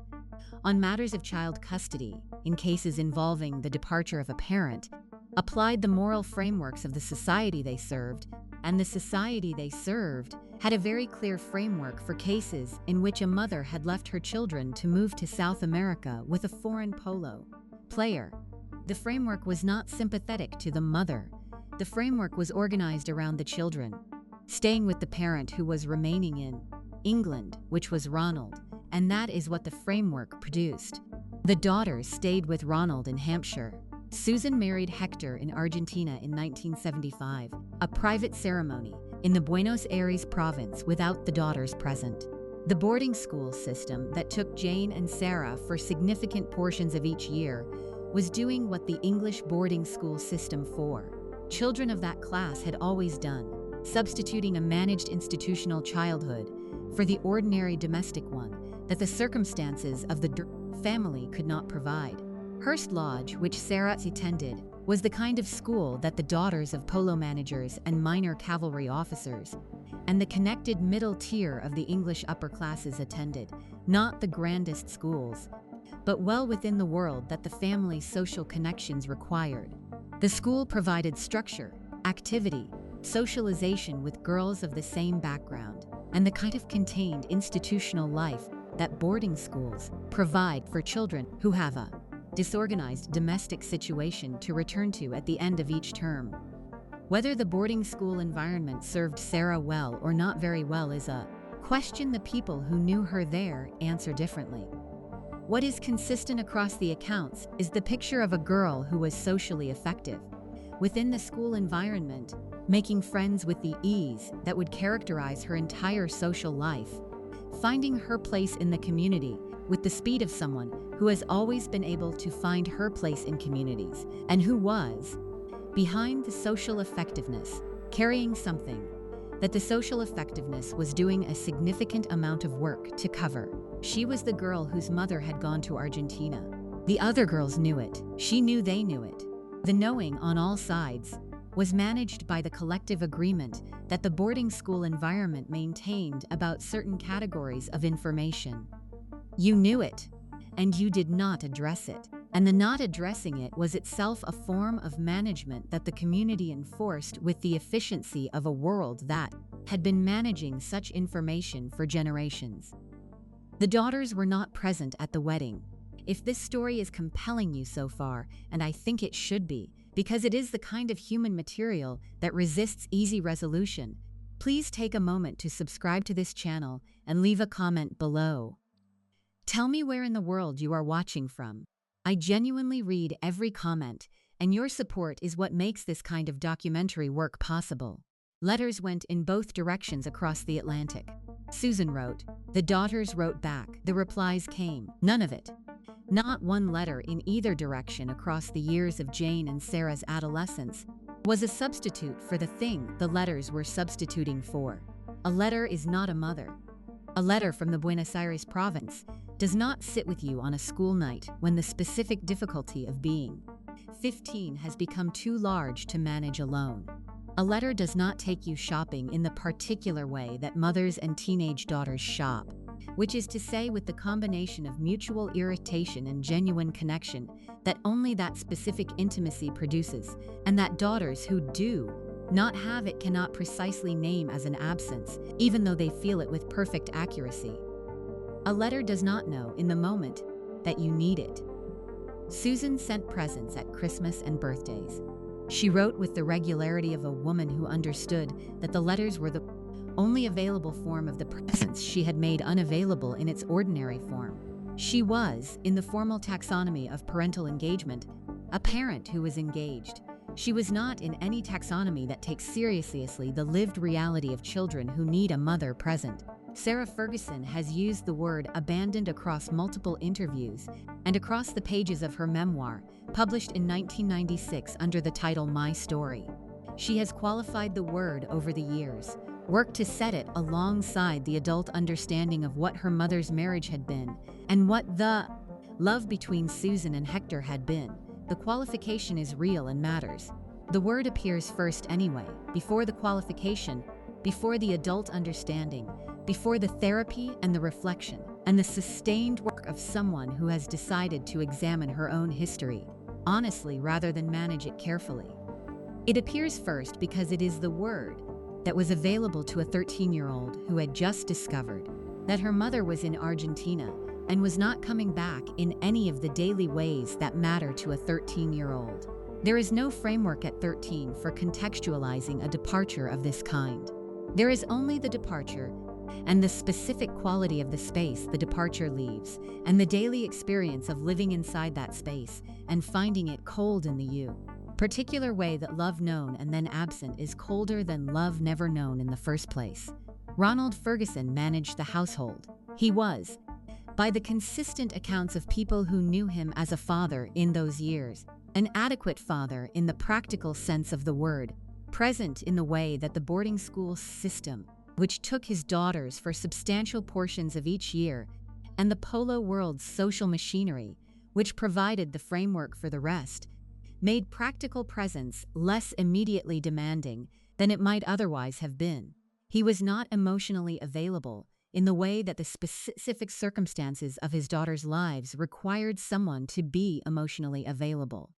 S1: on matters of child custody, in cases involving the departure of a parent, applied the moral frameworks of the society they served, and the society they served had a very clear framework for cases in which a mother had left her children to move to South America with a foreign polo player. The framework was not sympathetic to the mother. The framework was organized around the children, staying with the parent who was remaining in England, which was Ronald, and that is what the framework produced. The daughters stayed with Ronald in Hampshire. Susan married Hector in Argentina in 1975, a private ceremony in the Buenos Aires province without the daughters present. The boarding school system that took Jane and Sarah for significant portions of each year was doing what the English boarding school system for children of that class had always done, substituting a managed institutional childhood for the ordinary domestic one that the circumstances of the family could not provide. Hurst Lodge, which Sarah attended, was the kind of school that the daughters of polo managers and minor cavalry officers and the connected middle tier of the English upper classes attended, not the grandest schools, but well within the world that the family's social connections required. The school provided structure, activity, socialization with girls of the same background, and the kind of contained institutional life that boarding schools provide for children who have a disorganized domestic situation to return to at the end of each term. Whether the boarding school environment served Sarah well or not very well is a question the people who knew her there answer differently. What is consistent across the accounts is the picture of a girl who was socially effective within the school environment, making friends with the ease that would characterize her entire social life, finding her place in the community with the speed of someone who has always been able to find her place in communities, and who was, behind the social effectiveness, carrying something that the social effectiveness was doing a significant amount of work to cover. She was the girl whose mother had gone to Argentina. The other girls knew it. She knew they knew it. The knowing on all sides was managed by the collective agreement that the boarding school environment maintained about certain categories of information. You knew it, and you did not address it, and the not addressing it was itself a form of management that the community enforced with the efficiency of a world that had been managing such information for generations. The daughters were not present at the wedding. If this story is compelling you so far, and I think it should be, because it is the kind of human material that resists easy resolution, please take a moment to subscribe to this channel and leave a comment below. Tell me where in the world you are watching from. I genuinely read every comment, and your support is what makes this kind of documentary work possible. Letters went in both directions across the Atlantic. Susan wrote. The daughters wrote back. The replies came. None of it. Not one letter in either direction across the years of Jane and Sarah's adolescence was a substitute for the thing the letters were substituting for. A letter is not a mother. A letter from the Buenos Aires province does not sit with you on a school night when the specific difficulty of being 15 has become too large to manage alone. A letter does not take you shopping in the particular way that mothers and teenage daughters shop, which is to say with the combination of mutual irritation and genuine connection that only that specific intimacy produces, and that daughters who do not have it cannot precisely name as an absence, even though they feel it with perfect accuracy. A letter does not know in the moment that you need it. Susan sent presents at Christmas and birthdays. She wrote with the regularity of a woman who understood that the letters were the only available form of the presents she had made unavailable in its ordinary form. She was, in the formal taxonomy of parental engagement, a parent who was engaged. She was not in any taxonomy that takes seriously the lived reality of children who need a mother present. Sarah Ferguson has used the word abandoned across multiple interviews and across the pages of her memoir, published in 1996 under the title My Story. She has qualified the word over the years, worked to set it alongside the adult understanding of what her mother's marriage had been and what the love between Susan and Hector had been. The qualification is real and matters. The word appears first anyway, before the qualification, before the adult understanding, before the therapy and the reflection, and the sustained work of someone who has decided to examine her own history, honestly rather than manage it carefully. It appears first because it is the word that was available to a 13-year-old who had just discovered that her mother was in Argentina and was not coming back in any of the daily ways that matter to a 13-year-old. There is no framework at 13 for contextualizing a departure of this kind. There is only the departure and the specific quality of the space the departure leaves, and the daily experience of living inside that space and finding it cold in the particular way that love known and then absent is colder than love never known in the first place. Ronald Ferguson managed the household. He was, by the consistent accounts of people who knew him as a father in those years, an adequate father in the practical sense of the word, present in the way that the boarding school system, which took his daughters for substantial portions of each year, and the Polo world's social machinery, which provided the framework for the rest, made practical presence less immediately demanding than it might otherwise have been. He was not emotionally available in the way that the specific circumstances of his daughters' lives required someone to be emotionally available.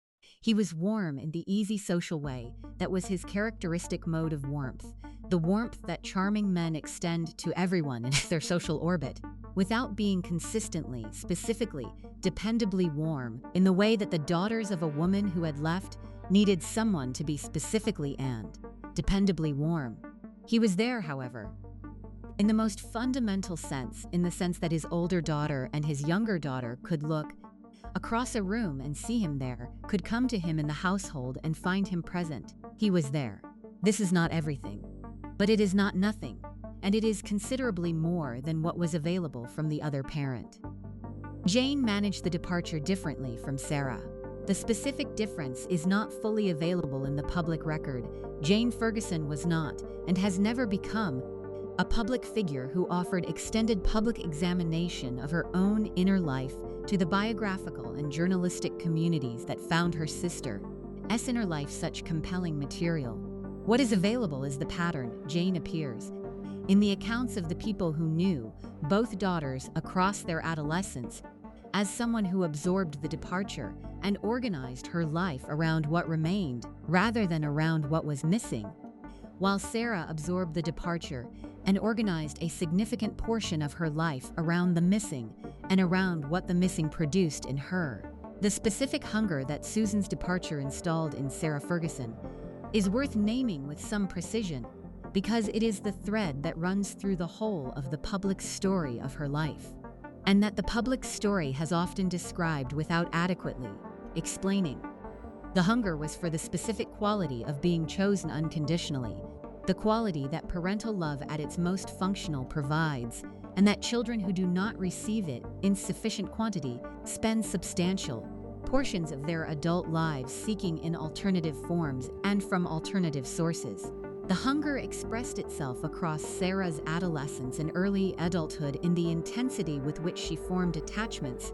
S1: He was warm in the easy social way that was his characteristic mode of warmth, the warmth that charming men extend to everyone in their social orbit, without being consistently, specifically, dependably warm in the way that the daughters of a woman who had left needed someone to be specifically and dependably warm. He was there, however, in the most fundamental sense, in the sense that his older daughter and his younger daughter could look across a room and see him there, could come to him in the household and find him present. He was there. This is not everything, but it is not nothing, and it is considerably more than what was available from the other parent. Jane managed the departure differently from Sarah. The specific difference is not fully available in the public record. Jane Ferguson was not, and has never become, a public figure who offered extended public examination of her own inner life to the biographical and journalistic communities that found her sister's inner life such compelling material. What is available is the pattern. Jane appears in the accounts of the people who knew both daughters across their adolescence as someone who absorbed the departure and organized her life around what remained rather than around what was missing, while Sarah absorbed the departure and organized a significant portion of her life around the missing and around what the missing produced in her. The specific hunger that Susan's departure installed in Sarah Ferguson is worth naming with some precision because it is the thread that runs through the whole of the public story of her life, and that the public story has often described without adequately explaining. The hunger was for the specific quality of being chosen unconditionally, the quality that parental love at its most functional provides, and that children who do not receive it in sufficient quantity spend substantial portions of their adult lives seeking in alternative forms and from alternative sources. The hunger expressed itself across Sarah's adolescence and early adulthood in the intensity with which she formed attachments,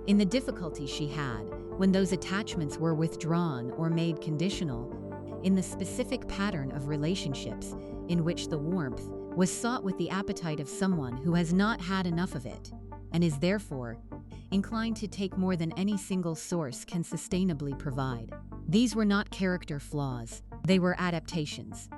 S1: in the difficulty she had when those attachments were withdrawn or made conditional, in the specific pattern of relationships in which the warmth was sought with the appetite of someone who has not had enough of it and is therefore inclined to take more than any single source can sustainably provide. These were not character flaws, they were adaptations.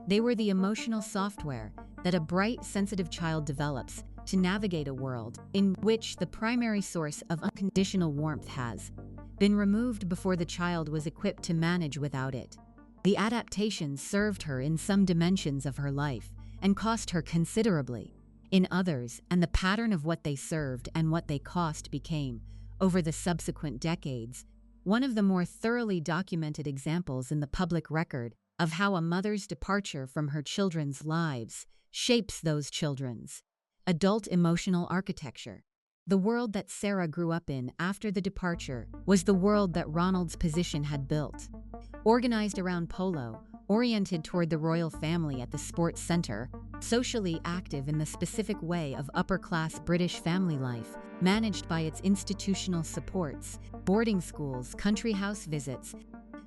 S1: They were the emotional software that a bright, sensitive child develops to navigate a world in which the primary source of unconditional warmth has been removed before the child was equipped to manage without it. The adaptations served her in some dimensions of her life and cost her considerably in others, and the pattern of what they served and what they cost became, over the subsequent decades, one of the more thoroughly documented examples in the public record of how a mother's departure from her children's lives shapes those children's adult emotional architecture. The world that Sarah grew up in after the departure was the world that Ronald's position had built. Organized around Polo, oriented toward the royal family at the sports center, socially active in the specific way of upper-class British family life, managed by its institutional supports, boarding schools, country house visits,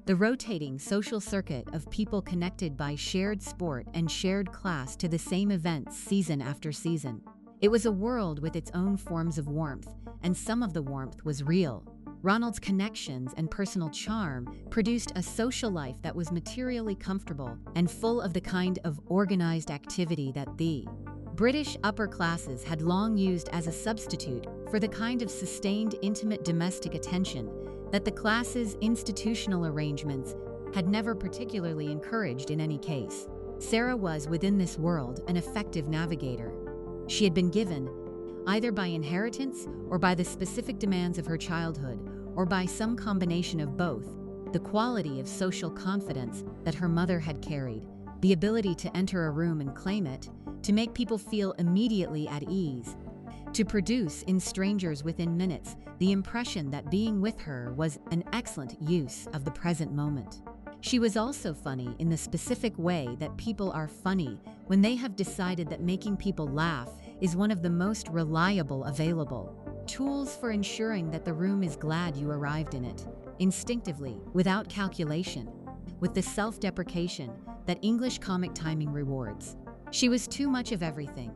S1: the rotating social circuit of people connected by shared sport and shared class to the same events season after season. It was a world with its own forms of warmth, and some of the warmth was real. Ronald's connections and personal charm produced a social life that was materially comfortable and full of the kind of organized activity that the British upper classes had long used as a substitute for the kind of sustained, intimate domestic attention that the class's institutional arrangements had never particularly encouraged in any case. Sarah was, within this world, an effective navigator. She had been given, either by inheritance or by the specific demands of her childhood, or by some combination of both, the quality of social confidence that her mother had carried, the ability to enter a room and claim it, to make people feel immediately at ease, to produce in strangers within minutes the impression that being with her was an excellent use of the present moment. She was also funny in the specific way that people are funny when they have decided that making people laugh is one of the most reliable available tools for ensuring that the room is glad you arrived in it, instinctively, without calculation, with the self-deprecation that English comic timing rewards. She was too much of everything,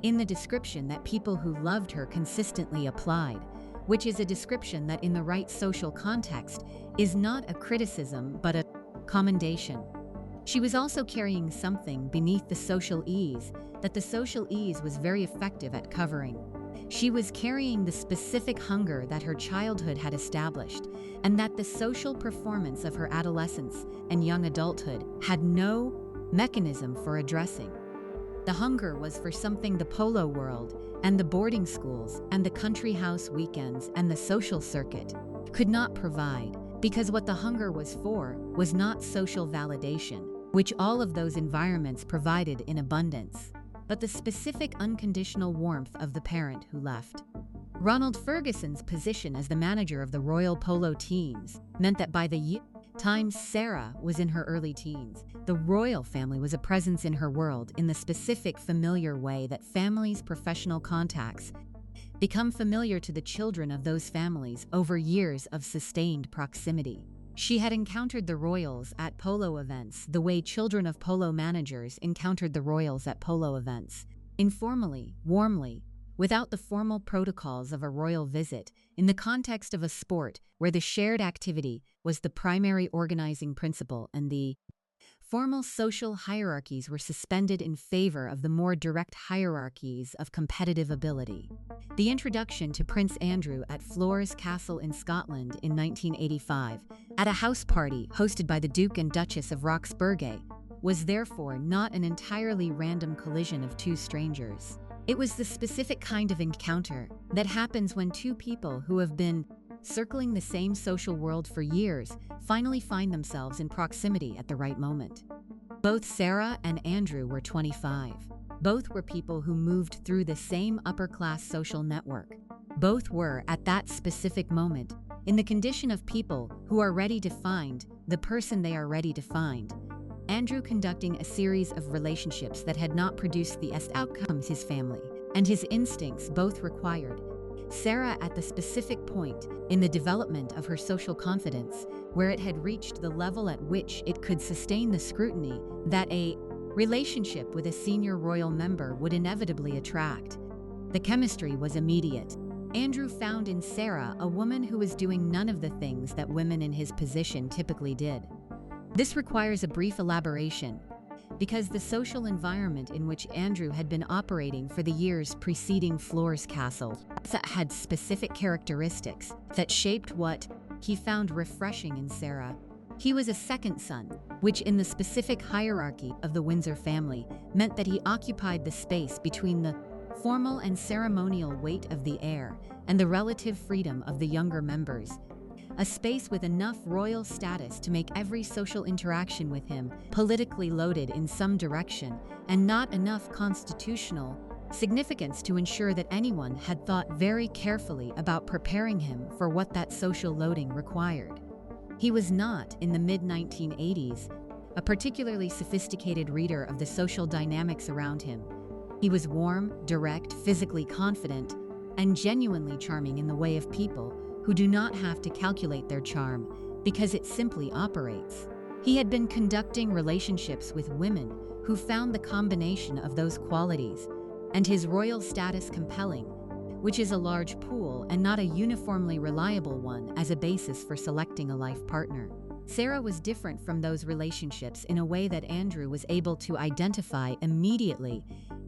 S1: in the description that people who loved her consistently applied, which is a description that in the right social context is not a criticism but a commendation. She was also carrying something beneath the social ease that the social ease was very effective at covering. She was carrying the specific hunger that her childhood had established, and that the social performance of her adolescence and young adulthood had no mechanism for addressing. The hunger was for something the polo world and the boarding schools and the country house weekends and the social circuit could not provide, because what the hunger was for was not social validation, which all of those environments provided in abundance, but the specific unconditional warmth of the parent who left. Ronald Ferguson's position as the manager of the Royal Polo teams meant that by the time Sarah was in her early teens, the royal family was a presence in her world in the specific familiar way that families' professional contacts become familiar to the children of those families over years of sustained proximity. She had encountered the royals at polo events the way children of polo managers encountered the royals at polo events, informally, warmly, without the formal protocols of a royal visit, in the context of a sport where the shared activity was the primary organizing principle and the formal social hierarchies were suspended in favor of the more direct hierarchies of competitive ability. The introduction to Prince Andrew at Flores Castle in Scotland in 1985, at a house party hosted by the Duke and Duchess of York's Fergie, was therefore not an entirely random collision of two strangers. It was the specific kind of encounter that happens when two people who have been circling the same social world for years finally find themselves in proximity at the right moment. Both Sarah and Andrew were 25. Both were people who moved through the same upper-class social network. Both were, at that specific moment, in the condition of people who are ready to find the person they are ready to find, Andrew conducting a series of relationships that had not produced the outcomes his family and his instincts both required. Sarah, at the specific point in the development of her social confidence, where it had reached the level at which it could sustain the scrutiny that a relationship with a senior royal member would inevitably attract. The chemistry was immediate. Andrew found in Sarah a woman who was doing none of the things that women in his position typically did. This requires a brief elaboration, because the social environment in which Andrew had been operating for the years preceding Flore's castle had specific characteristics that shaped what he found refreshing in Sarah. He was a second son, which in the specific hierarchy of the Windsor family meant that he occupied the space between the formal and ceremonial weight of the heir and the relative freedom of the younger members. A space with enough royal status to make every social interaction with him politically loaded in some direction, and not enough constitutional significance to ensure that anyone had thought very carefully about preparing him for what that social loading required. He was not, in the mid-1980s, a particularly sophisticated reader of the social dynamics around him. He was warm, direct, physically confident, and genuinely charming in the way of people who do not have to calculate their charm because it simply operates. He had been conducting relationships with women who found the combination of those qualities and his royal status compelling, which is a large pool and not a uniformly reliable one as a basis for selecting a life partner. Sarah was different from those relationships in a way that Andrew was able to identify immediately,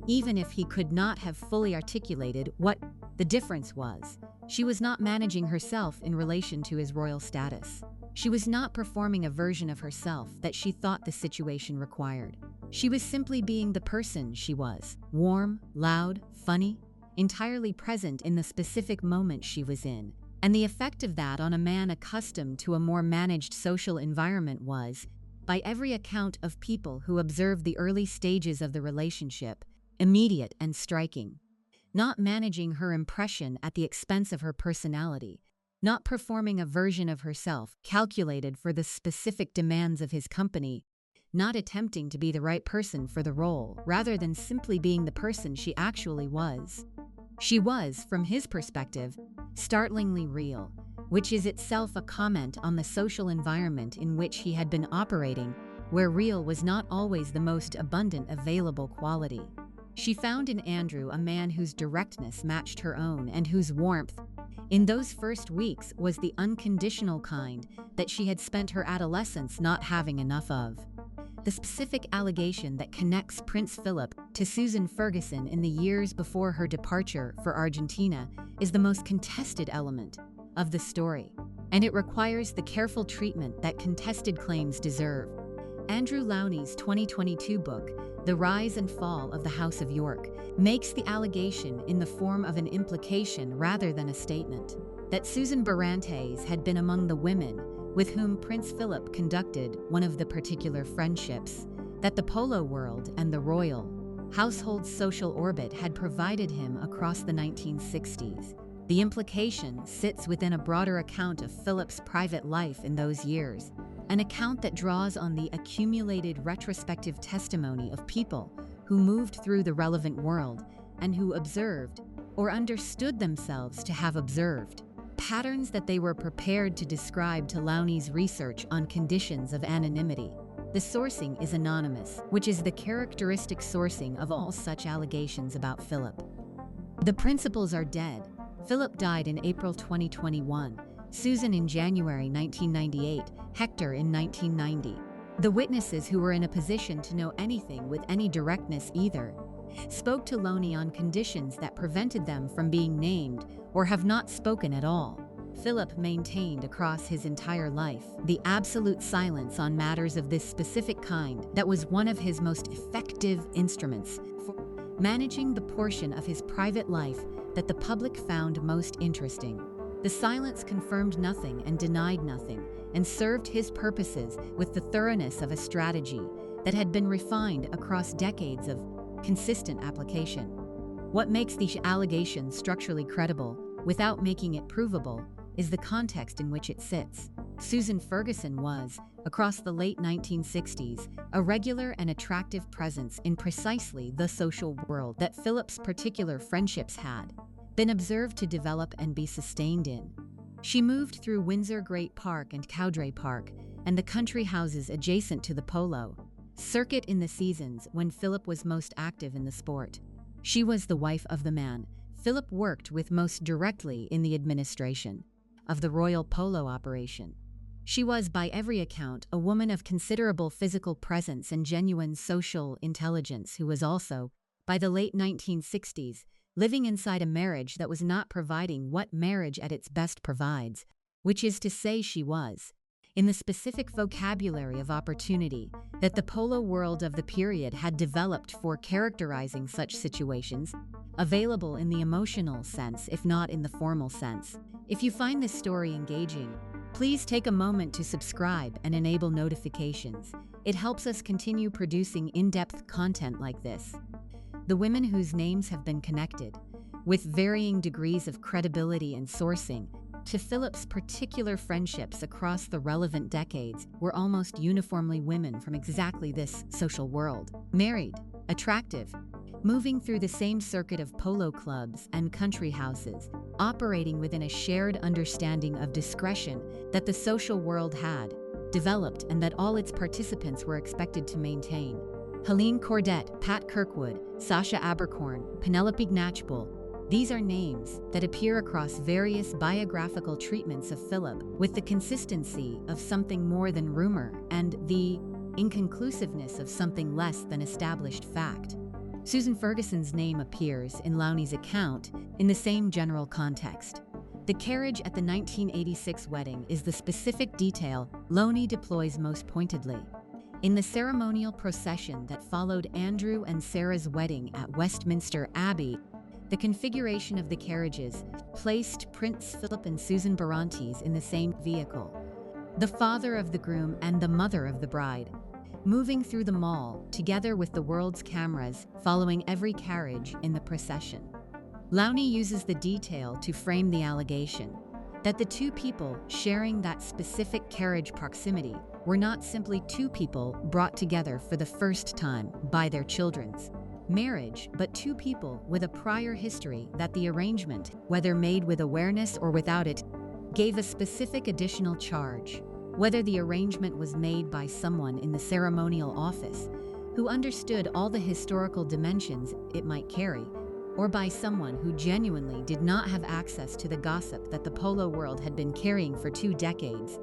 S1: even if he could not have fully articulated what the difference was. She was not managing herself in relation to his royal status. She was not performing a version of herself that she thought the situation required. She was simply being the person she was, warm, loud, funny, entirely present in the specific moment she was in. And the effect of that on a man accustomed to a more managed social environment was, by every account of people who observed the early stages of the relationship, immediate and striking. Not managing her impression at the expense of her personality, not performing a version of herself calculated for the specific demands of his company, not attempting to be the right person for the role, rather than simply being the person she actually was. She was, from his perspective, startlingly real, which is itself a comment on the social environment in which he had been operating, where real was not always the most abundant available quality. She found in Andrew a man whose directness matched her own and whose warmth, in those first weeks, was the unconditional kind that she had spent her adolescence not having enough of. The specific allegation that connects Prince Philip to Susan Ferguson in the years before her departure for Argentina is the most contested element of the story, and it requires the careful treatment that contested claims deserve. Andrew Lowney's 2022 book, The Rise and Fall of the House of York, makes the allegation in the form of an implication rather than a statement that Susan Barrantes had been among the women with whom Prince Philip conducted one of the particular friendships that the Polo world and the royal household social orbit had provided him across the 1960s. The implication sits within a broader account of Philip's private life in those years, an account that draws on the accumulated retrospective testimony of people who moved through the relevant world and who observed, or understood themselves to have observed, patterns that they were prepared to describe to Lowney's research on conditions of anonymity. The sourcing is anonymous, which is the characteristic sourcing of all such allegations about Philip. The principals are dead. Philip died in April 2021, Susan in January 1998, Hector in 1990. The witnesses who were in a position to know anything with any directness either spoke to Lowney on conditions that prevented them from being named or have not spoken at all. Philip maintained across his entire life the absolute silence on matters of this specific kind that was one of his most effective instruments for managing the portion of his private life that the public found most interesting. The silence confirmed nothing and denied nothing, and served his purposes with the thoroughness of a strategy that had been refined across decades of consistent application. What makes these allegations structurally credible, without making it provable, is the context in which it sits. Susan Ferguson was, across the late 1960s, a regular and attractive presence in precisely the social world that Philip's particular friendships had been observed to develop and be sustained in. She moved through Windsor Great Park and Cowdray Park and the country houses adjacent to the Polo circuit in the seasons when Philip was most active in the sport. She was the wife of the man Philip worked with most directly in the administration of the Royal Polo operation. She was, by every account, a woman of considerable physical presence and genuine social intelligence who was also, by the late 1960s, living inside a marriage that was not providing what marriage at its best provides, which is to say she was, in the specific vocabulary of opportunity that the polo world of the period had developed for characterizing such situations, available in the emotional sense if not in the formal sense. If you find this story engaging, please take a moment to subscribe and enable notifications. It helps us continue producing in-depth content like this. The women whose names have been connected, with varying degrees of credibility and sourcing, to Philip's particular friendships across the relevant decades were almost uniformly women from exactly this social world. Married, attractive, moving through the same circuit of polo clubs and country houses, operating within a shared understanding of discretion that the social world had developed and that all its participants were expected to maintain. Helene Cordet, Pat Kirkwood, Sasha Abercorn, Penelope Gnatchbull, these are names that appear across various biographical treatments of Philip with the consistency of something more than rumor and the inconclusiveness of something less than established fact. Susan Ferguson's name appears in Lowney's account in the same general context. The carriage at the 1986 wedding is the specific detail Lowney deploys most pointedly. In the ceremonial procession that followed Andrew and Sarah's wedding at Westminster Abbey, the configuration of the carriages placed Prince Philip and Susan Barrantes in the same vehicle, the father of the groom and the mother of the bride, moving through the mall together with the world's cameras following every carriage in the procession. Lowney uses the detail to frame the allegation that the two people sharing that specific carriage proximity were not simply two people brought together for the first time by their children's marriage, but two people with a prior history that the arrangement, whether made with awareness or without it, gave a specific additional charge. Whether the arrangement was made by someone in the ceremonial office who understood all the historical dimensions it might carry, or by someone who genuinely did not have access to the gossip that the polo world had been carrying for 2 decades,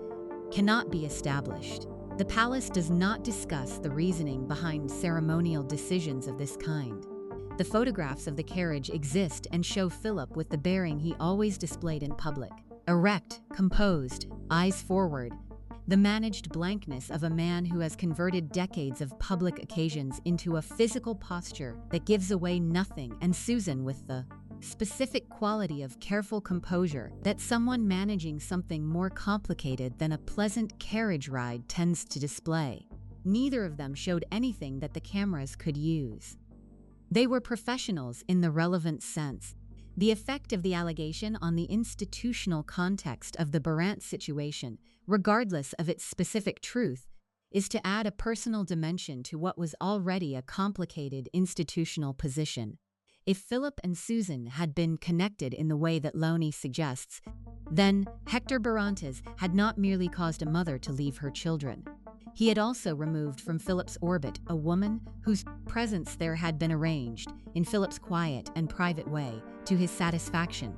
S1: cannot be established. The palace does not discuss the reasoning behind ceremonial decisions of this kind. The photographs of the carriage exist and show Philip with the bearing he always displayed in public. Erect, composed, eyes forward, the managed blankness of a man who has converted decades of public occasions into a physical posture that gives away nothing, and Susan with the specific quality of careful composure that someone managing something more complicated than a pleasant carriage ride tends to display. Neither of them showed anything that the cameras could use. They were professionals in the relevant sense. The effect of the allegation on the institutional context of the Barrantes situation, regardless of its specific truth, is to add a personal dimension to what was already a complicated institutional position. If Philip and Susan had been connected in the way that Lowney suggests, then Hector Barrantes had not merely caused a mother to leave her children. He had also removed from Philip's orbit a woman whose presence there had been arranged, in Philip's quiet and private way, to his satisfaction.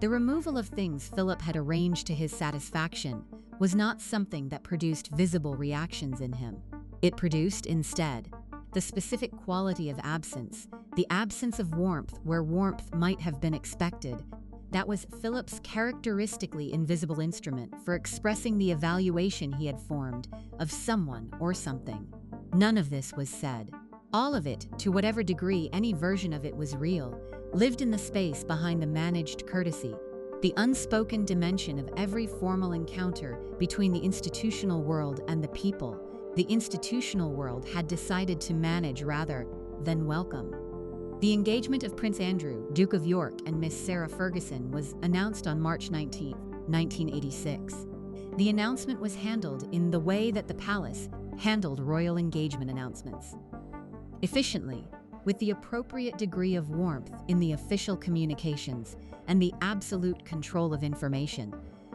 S1: The removal of things Philip had arranged to his satisfaction was not something that produced visible reactions in him. It produced, instead, the specific quality of absence, the absence of warmth where warmth might have been expected. That was Philip's characteristically invisible instrument for expressing the evaluation he had formed of someone or something. None of this was said. All of it, to whatever degree any version of it was real, lived in the space behind the managed courtesy, the unspoken dimension of every formal encounter between the institutional world and the people. The institutional world had decided to manage rather than welcome. The engagement of Prince Andrew, Duke of York, and Miss Sarah Ferguson was announced on March 19, 1986. The announcement was handled in the way that the palace handled royal engagement announcements. Efficiently, with the appropriate degree of warmth in the official communications and the absolute control of information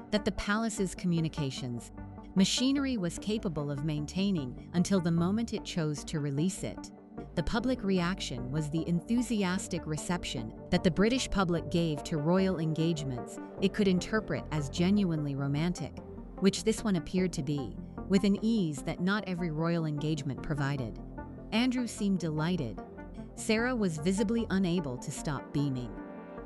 S1: that the palace's communications machinery was capable of maintaining until the moment it chose to release it. The public reaction was the enthusiastic reception that the British public gave to royal engagements it could interpret as genuinely romantic, which this one appeared to be, with an ease that not every royal engagement provided. Andrew seemed delighted. Sarah was visibly unable to stop beaming.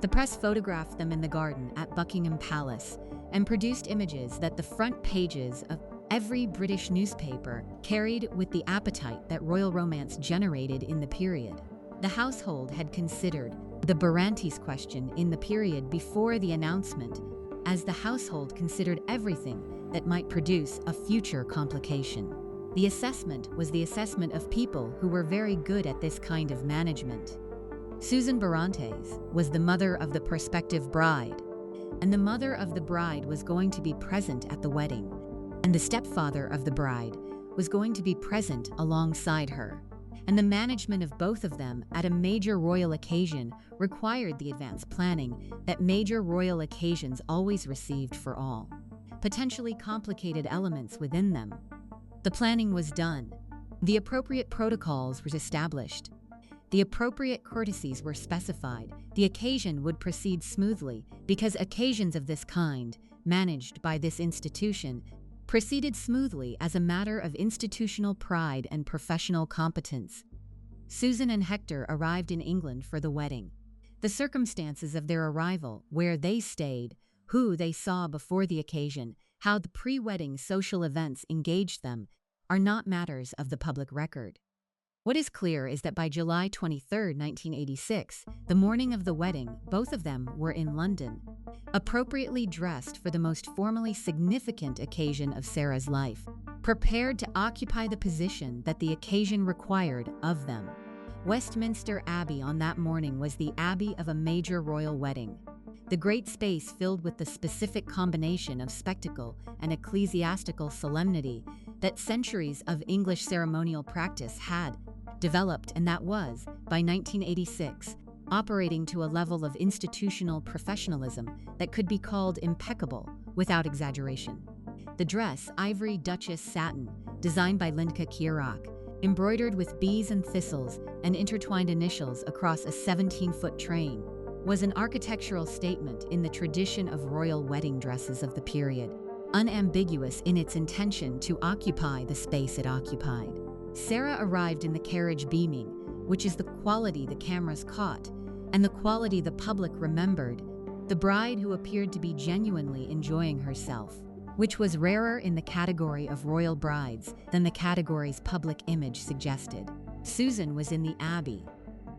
S1: The press photographed them in the garden at Buckingham Palace and produced images that the front pages of every British newspaper carried with the appetite that royal romance generated in the period. The household had considered the Barrantes question in the period before the announcement, as the household considered everything that might produce a future complication. The assessment was the assessment of people who were very good at this kind of management. Susan Barrantes was the mother of the prospective bride, and the mother of the bride was going to be present at the wedding, and the stepfather of the bride was going to be present alongside her, and the management of both of them at a major royal occasion required the advanced planning that major royal occasions always received for all potentially complicated elements within them. The planning was done. The appropriate protocols were established. The appropriate courtesies were specified. The occasion would proceed smoothly because occasions of this kind, managed by this institution, proceeded smoothly as a matter of institutional pride and professional competence. Susan and Hector arrived in England for the wedding. The circumstances of their arrival, where they stayed, who they saw before the occasion, how the pre-wedding social events engaged them, are not matters of the public record. What is clear is that by July 23, 1986, the morning of the wedding, both of them were in London, appropriately dressed for the most formally significant occasion of Sarah's life, prepared to occupy the position that the occasion required of them. Westminster Abbey on that morning was the abbey of a major royal wedding. The great space filled with the specific combination of spectacle and ecclesiastical solemnity that centuries of English ceremonial practice had developed, and that was, by 1986, operating to a level of institutional professionalism that could be called impeccable without exaggeration. The dress, ivory Duchess satin, designed by Trenque Lauquen, embroidered with bees and thistles and intertwined initials across a 17-foot train, was an architectural statement in the tradition of royal wedding dresses of the period, unambiguous in its intention to occupy the space it occupied. Sarah arrived in the carriage beaming, which is the quality the cameras caught, and the quality the public remembered, the bride who appeared to be genuinely enjoying herself, which was rarer in the category of royal brides than the category's public image suggested. Susan was in the Abbey.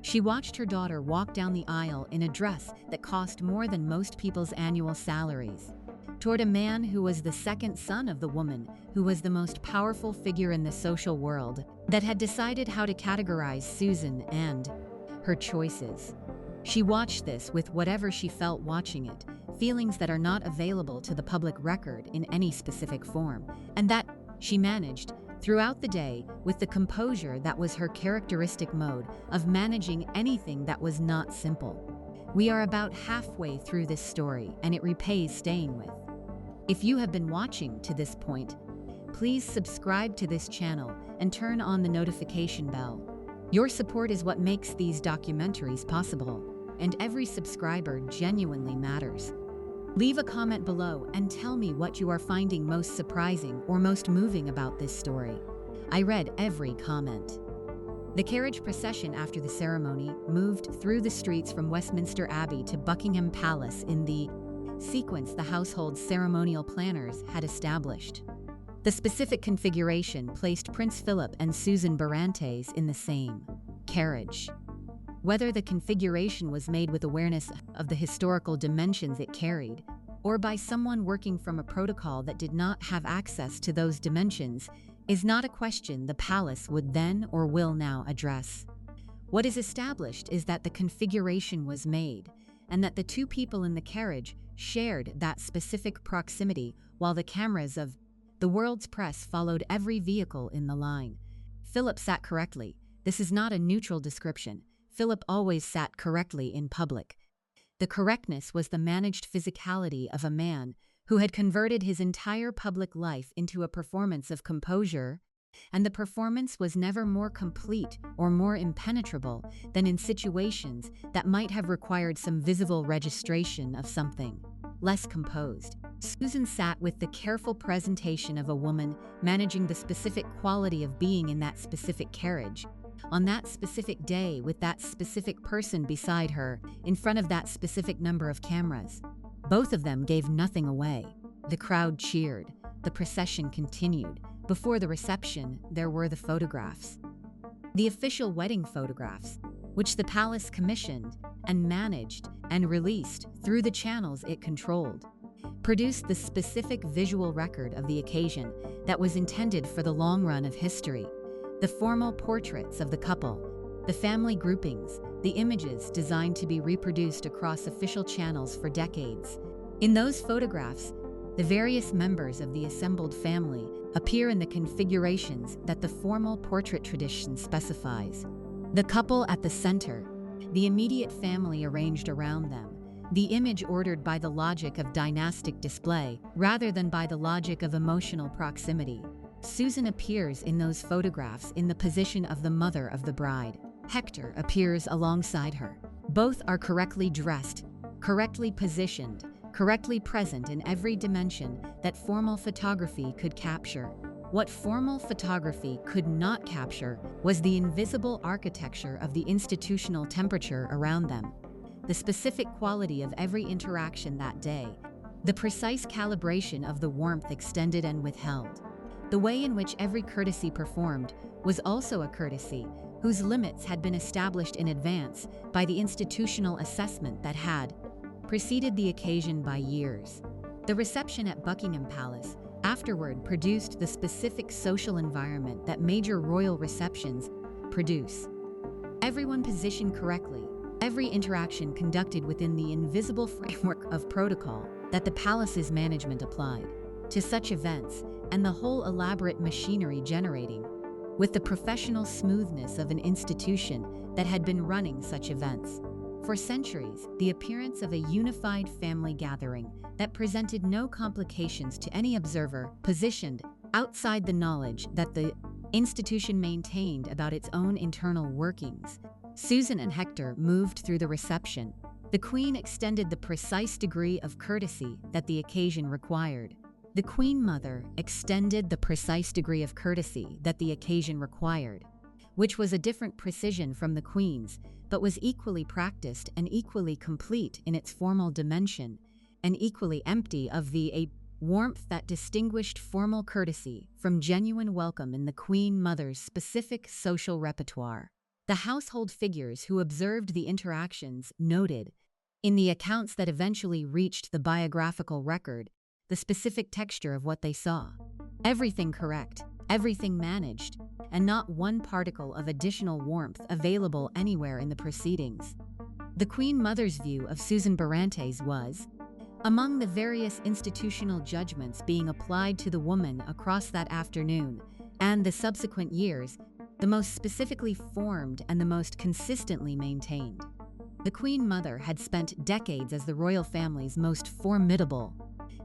S1: She watched her daughter walk down the aisle in a dress that cost more than most people's annual salaries, toward a man who was the second son of the woman who was the most powerful figure in the social world that had decided how to categorize Susan and her choices. She watched this with whatever she felt watching it, feelings that are not available to the public record in any specific form, and that she managed throughout the day with the composure that was her characteristic mode of managing anything that was not simple. We are about halfway through this story, and it repays staying with. If you have been watching to this point, please subscribe to this channel and turn on the notification bell. Your support is what makes these documentaries possible, and every subscriber genuinely matters. Leave a comment below and tell me what you are finding most surprising or most moving about this story. I read every comment. The carriage procession after the ceremony moved through the streets from Westminster Abbey to Buckingham Palace in the sequence the household's ceremonial planners had established. The specific configuration placed Prince Philip and Susan Barrantes in the same carriage. Whether the configuration was made with awareness of the historical dimensions it carried, or by someone working from a protocol that did not have access to those dimensions, is not a question the palace would then or will now address. What is established is that the configuration was made, and that the two people in the carriage shared that specific proximity, while the cameras of the world's press followed every vehicle in the line. Philip sat correctly. This is not a neutral description. Philip always sat correctly in public. The correctness was the managed physicality of a man who had converted his entire public life into a performance of composure, and the performance was never more complete or more impenetrable than in situations that might have required some visible registration of something less composed. Susan sat with the careful presentation of a woman managing the specific quality of being in that specific carriage, on that specific day with that specific person beside her, in front of that specific number of cameras. Both of them gave nothing away. The crowd cheered. The procession continued. Before the reception, there were the photographs. The official wedding photographs, which the palace commissioned and managed and released through the channels it controlled, produced the specific visual record of the occasion that was intended for the long run of history. The formal portraits of the couple, the family groupings, the images designed to be reproduced across official channels for decades. In those photographs, the various members of the assembled family appear in the configurations that the formal portrait tradition specifies. The couple at the center, the immediate family arranged around them, the image ordered by the logic of dynastic display rather than by the logic of emotional proximity. Susan appears in those photographs in the position of the mother of the bride. Hector appears alongside her. Both are correctly dressed, correctly positioned, correctly present in every dimension that formal photography could capture. What formal photography could not capture was the invisible architecture of the institutional temperature around them, the specific quality of every interaction that day, the precise calibration of the warmth extended and withheld. The way in which every courtesy performed was also a courtesy whose limits had been established in advance by the institutional assessment that had preceded the occasion by years. The reception at Buckingham Palace afterward produced the specific social environment that major royal receptions produce. Everyone positioned correctly, every interaction conducted within the invisible framework of protocol that the palace's management applied to such events, and the whole elaborate machinery generating, with the professional smoothness of an institution that had been running such events for centuries, the appearance of a unified family gathering that presented no complications to any observer positioned outside the knowledge that the institution maintained about its own internal workings. Susan and Hector moved through the reception. The Queen extended the precise degree of courtesy that the occasion required. The Queen Mother extended the precise degree of courtesy that the occasion required, which was a different precision from the Queen's, but was equally practiced and equally complete in its formal dimension, and equally empty of the warmth that distinguished formal courtesy from genuine welcome in the Queen Mother's specific social repertoire. The household figures who observed the interactions noted, in the accounts that eventually reached the biographical record, the specific texture of what they saw. Everything correct, everything managed, and not one particle of additional warmth available anywhere in the proceedings. The Queen Mother's view of Susan Barrantes was, among the various institutional judgments being applied to the woman across that afternoon and the subsequent years, the most specifically formed and the most consistently maintained. The Queen Mother had spent decades as the royal family's most formidable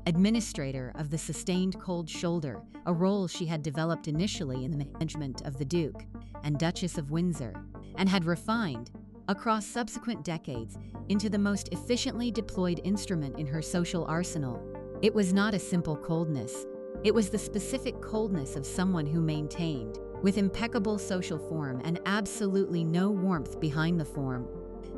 S1: administrator of the sustained cold shoulder, a role she had developed initially in the management of the Duke and Duchess of Windsor, and had refined, across subsequent decades, into the most efficiently deployed instrument in her social arsenal. It was not a simple coldness. It was the specific coldness of someone who maintained, with impeccable social form and absolutely no warmth behind the form,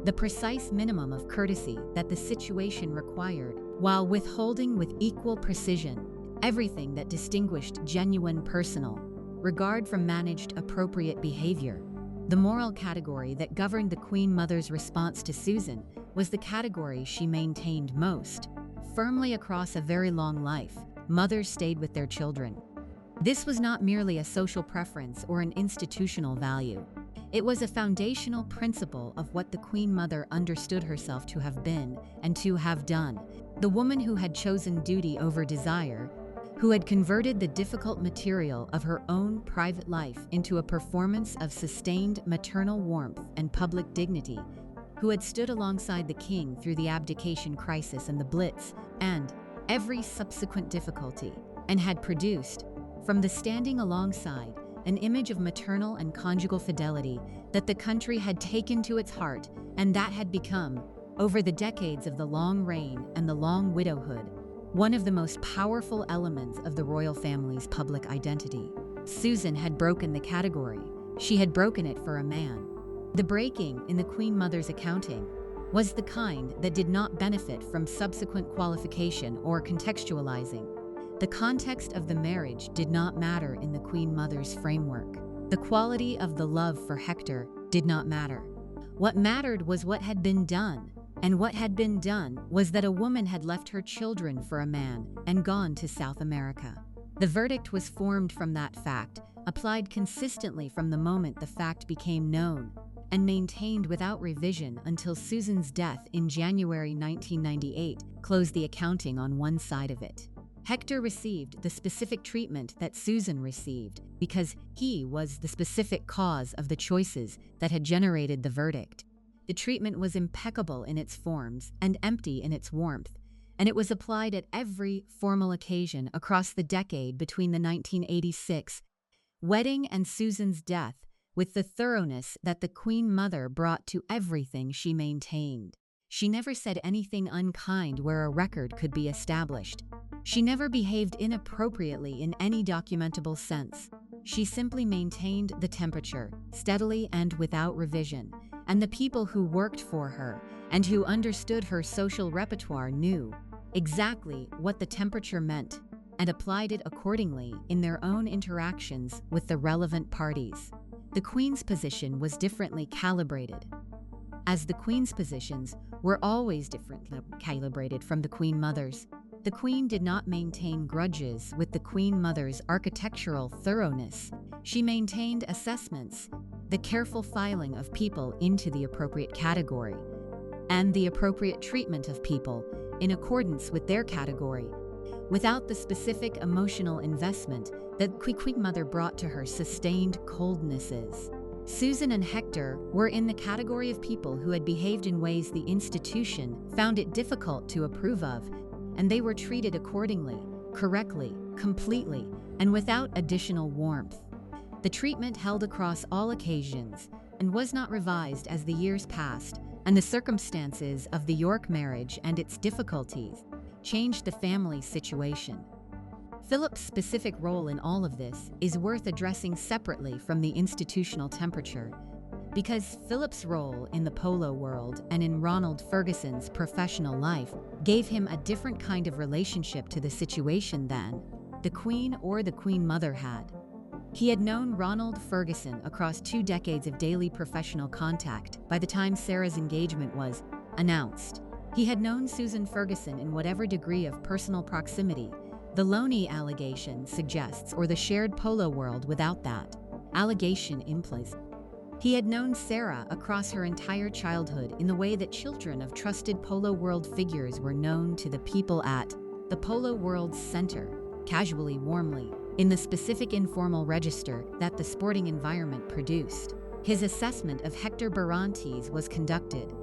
S1: the precise minimum of courtesy that the situation required, while withholding with equal precision everything that distinguished genuine personal regard from managed appropriate behavior. The moral category that governed the Queen Mother's response to Susan was the category she maintained most firmly across a very long life. Mothers stayed with their children. This was not merely a social preference or an institutional value. It was a foundational principle of what the Queen Mother understood herself to have been and to have done. the woman who had chosen duty over desire, who had converted the difficult material of her own private life into a performance of sustained maternal warmth and public dignity, who had stood alongside the king through the abdication crisis and the Blitz and every subsequent difficulty, and had produced, from the standing alongside, an image of maternal and conjugal fidelity that the country had taken to its heart and that had become, over the decades of the long reign and the long widowhood, one of the most powerful elements of the royal family's public identity. Susan had broken the category. She had broken it for a man. The breaking in the Queen Mother's accounting was the kind that did not benefit from subsequent qualification or contextualizing. The context of the marriage did not matter in the Queen Mother's framework. The quality of the love for Hector did not matter. What mattered was what had been done, and what had been done was that a woman had left her children for a man and gone to South America. The verdict was formed from that fact, applied consistently from the moment the fact became known, and maintained without revision until Susan's death in January 1998 closed the accounting on one side of it. Hector received the specific treatment that Susan received because he was the specific cause of the choices that had generated the verdict. The treatment was impeccable in its forms and empty in its warmth, and it was applied at every formal occasion across the decade between the 1986 wedding and Susan's death, with the thoroughness that the Queen Mother brought to everything she maintained. She never said anything unkind where a record could be established. She never behaved inappropriately in any documentable sense. She simply maintained the temperature, steadily and without revision, and the people who worked for her and who understood her social repertoire knew exactly what the temperature meant and applied it accordingly in their own interactions with the relevant parties. The Queen's position was differently calibrated, as the Queen's positions were always differently calibrated from the Queen Mother's. The Queen did not maintain grudges with the Queen Mother's architectural thoroughness. She maintained assessments, the careful filing of people into the appropriate category, and the appropriate treatment of people in accordance with their category, without the specific emotional investment that Queen Mother brought to her sustained coldnesses. Susan and Hector were in the category of people who had behaved in ways the institution found it difficult to approve of, and they were treated accordingly, correctly, completely, and without additional warmth. The treatment held across all occasions and was not revised as the years passed, and the circumstances of the York marriage and its difficulties changed the family's situation. Philip's specific role in all of this is worth addressing separately from the institutional temperature, because Philip's role in the Polo world and in Ronald Ferguson's professional life gave him a different kind of relationship to the situation than the Queen or the Queen Mother had. He had known Ronald Ferguson across 2 decades of daily professional contact by the time Sarah's engagement was announced. He had known Susan Ferguson in whatever degree of personal proximity the Loney allegation suggests, or the shared Polo world without that allegation implies. He had known Sarah across her entire childhood in the way that children of trusted Polo world figures were known to the people at the Polo world's center, casually, warmly, in the specific informal register that the sporting environment produced. His assessment of Hector Barrantes was conducted,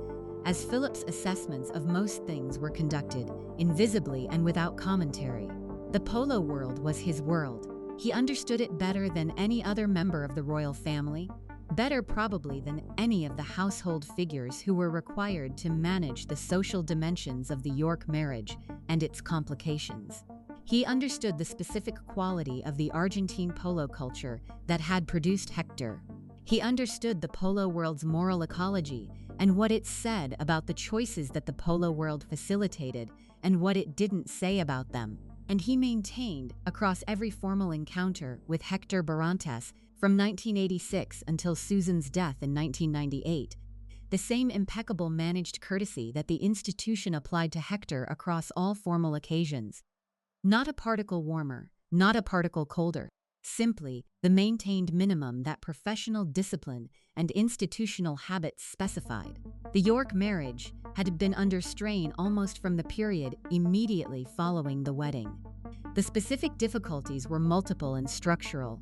S1: as Philip's assessments of most things were conducted, invisibly and without commentary. The Polo world was his world. He understood it better than any other member of the royal family, better probably than any of the household figures who were required to manage the social dimensions of the York marriage and its complications. He understood the specific quality of the Argentine polo culture that had produced Hector. He understood the Polo world's moral ecology and what it said about the choices that the Polo world facilitated and what it didn't say about them. And he maintained, across every formal encounter with Hector Barrantes from 1986 until Susan's death in 1998, the same impeccable managed courtesy that the institution applied to Hector across all formal occasions. Not a particle warmer, not a particle colder, simply the maintained minimum that professional discipline and institutional habits specified. The York marriage, had been under strain almost from the period immediately following the wedding. The specific difficulties were multiple and structural.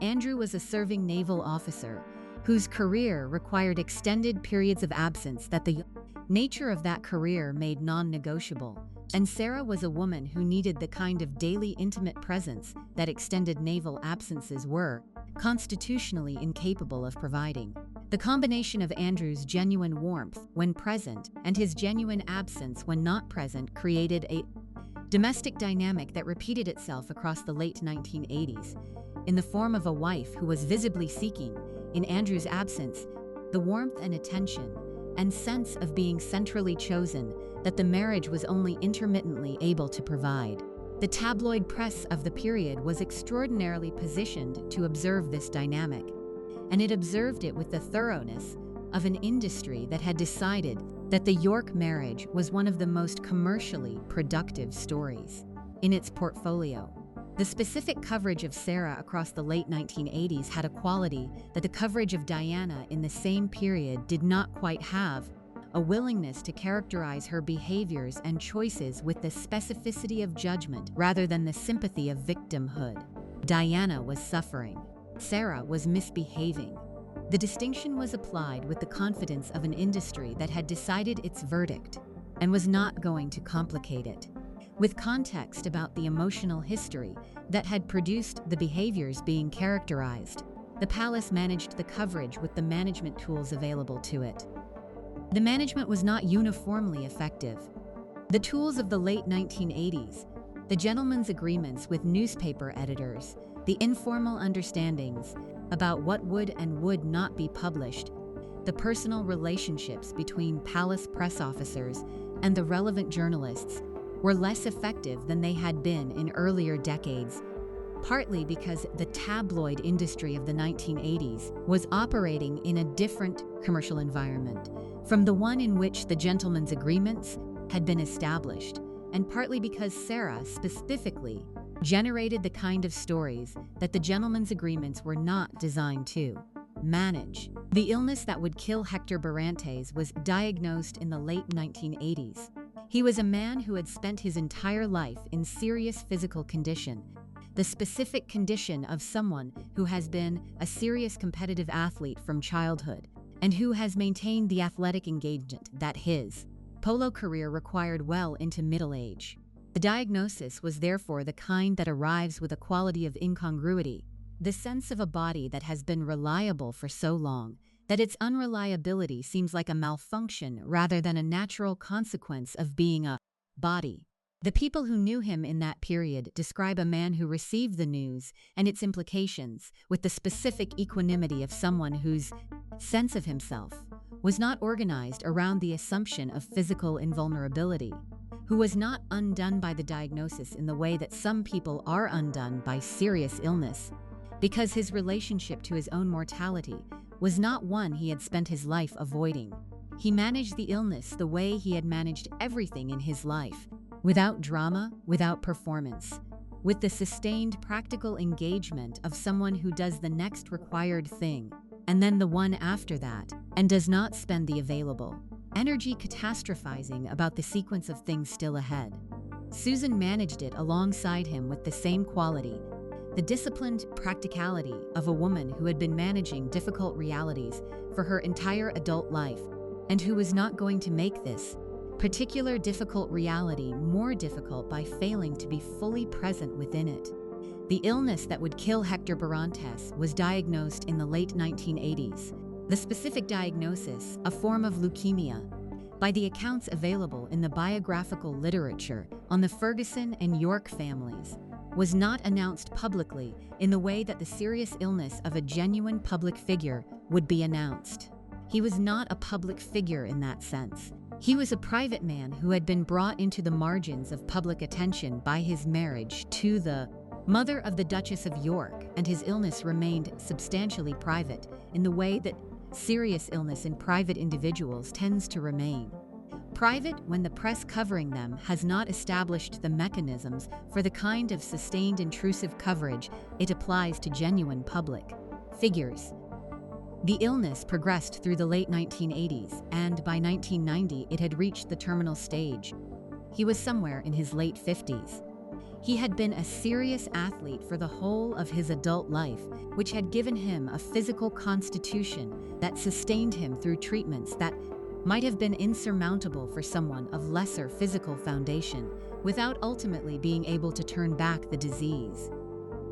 S1: Andrew was a serving naval officer whose career required extended periods of absence that the nature of that career made non-negotiable, and Sarah was a woman who needed the kind of daily intimate presence that extended naval absences were constitutionally incapable of providing. The combination of Andrew's genuine warmth when present and his genuine absence when not present created a domestic dynamic that repeated itself across the late 1980s, in the form of a wife who was visibly seeking, in Andrew's absence, the warmth and attention and sense of being centrally chosen that the marriage was only intermittently able to provide. The tabloid press of the period was extraordinarily positioned to observe this dynamic, and it observed it with the thoroughness of an industry that had decided that the York marriage was one of the most commercially productive stories in its portfolio. The specific coverage of Sarah across the late 1980s had a quality that the coverage of Diana in the same period did not quite have: a willingness to characterize her behaviors and choices with the specificity of judgment rather than the sympathy of victimhood. Diana was suffering. Sarah was misbehaving. The distinction was applied with the confidence of an industry that had decided its verdict and was not going to complicate it. With context about the emotional history that had produced the behaviors being characterized, the palace managed the coverage with the management tools available to it. The management was not uniformly effective. The tools of the late 1980s, the gentlemen's agreements with newspaper editors, the informal understandings about what would and would not be published, the personal relationships between palace press officers and the relevant journalists, were less effective than they had been in earlier decades, partly because the tabloid industry of the 1980s was operating in a different commercial environment from the one in which the gentlemen's agreements had been established, and partly because Sarah specifically generated the kind of stories that the gentlemen's agreements were not designed to manage. The illness that would kill Hector Barrantes was diagnosed in the late 1980s. He was a man who had spent his entire life in serious physical condition, the specific condition of someone who has been a serious competitive athlete from childhood and who has maintained the athletic engagement that his polo career required well into middle age. The diagnosis was therefore the kind that arrives with a quality of incongruity, the sense of a body that has been reliable for so long that its unreliability seems like a malfunction rather than a natural consequence of being a body. The people who knew him in that period describe a man who received the news and its implications with the specific equanimity of someone whose sense of himself was not organized around the assumption of physical invulnerability, who was not undone by the diagnosis in the way that some people are undone by serious illness, because his relationship to his own mortality was not one he had spent his life avoiding. He managed the illness the way he had managed everything in his life, without drama, without performance, with the sustained practical engagement of someone who does the next required thing, and then the one after that, and does not spend the available energy catastrophizing about the sequence of things still ahead. Susan managed it alongside him with the same quality, the disciplined practicality of a woman who had been managing difficult realities for her entire adult life, and who was not going to make this particular difficult reality more difficult by failing to be fully present within it. The illness that would kill Hector Barrantes was diagnosed in the late 1980s. The specific diagnosis, a form of leukemia, by the accounts available in the biographical literature on the Ferguson and York families, was not announced publicly in the way that the serious illness of a genuine public figure would be announced. He was not a public figure in that sense. He was a private man who had been brought into the margins of public attention by his marriage to the mother of the Duchess of York, and his illness remained substantially private in the way that serious illness in private individuals tends to remain private when the press covering them has not established the mechanisms for the kind of sustained intrusive coverage it applies to genuine public figures. The illness progressed through the late 1980s, and by 1990 it had reached the terminal stage. He was somewhere in his late 50s. He had been a serious athlete for the whole of his adult life, which had given him a physical constitution that sustained him through treatments that might have been insurmountable for someone of lesser physical foundation, without ultimately being able to turn back the disease.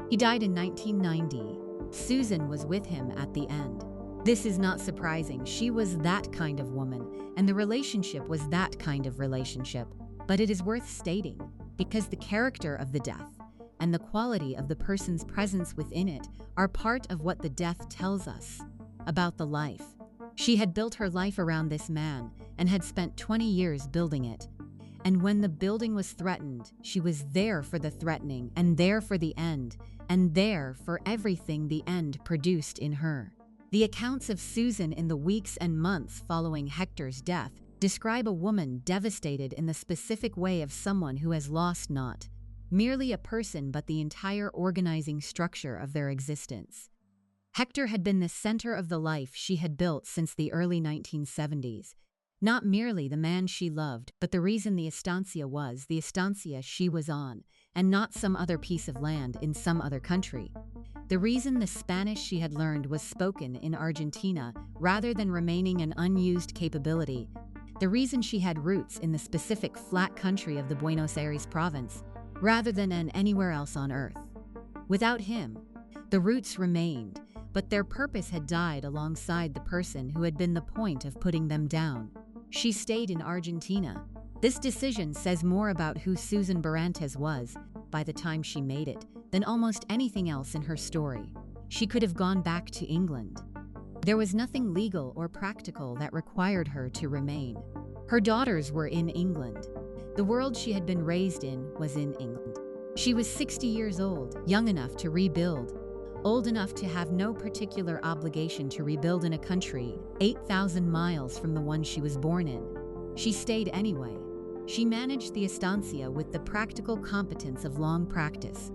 S1: He died in 1990. Susan was with him at the end. This is not surprising. She was that kind of woman, and the relationship was that kind of relationship. But it is worth stating, because the character of the death and the quality of the person's presence within it are part of what the death tells us about the life. She had built her life around this man and had spent 20 years building it. And when the building was threatened, she was there for the threatening, and there for the end, and there for everything the end produced in her. The accounts of Susan in the weeks and months following Hector's death describe a woman devastated in the specific way of someone who has lost not merely a person but the entire organizing structure of their existence. Hector had been the center of the life she had built since the early 1970s. Not merely the man she loved, but the reason the estancia was the estancia she was on, and not some other piece of land in some other country. The reason the Spanish she had learned was spoken in Argentina rather than remaining an unused capability. The reason she had roots in the specific flat country of the Buenos Aires province, rather than in anywhere else on earth. Without him, the roots remained, but their purpose had died alongside the person who had been the point of putting them down. She stayed in Argentina. This decision says more about who Susan Barrantes was, by the time she made it, than almost anything else in her story. She could have gone back to England. There was nothing legal or practical that required her to remain. Her daughters were in England. The world she had been raised in was in England. She was 60 years old, young enough to rebuild, old enough to have no particular obligation to rebuild in a country 8,000 miles from the one she was born in. She stayed anyway. She managed the estancia with the practical competence of long practice,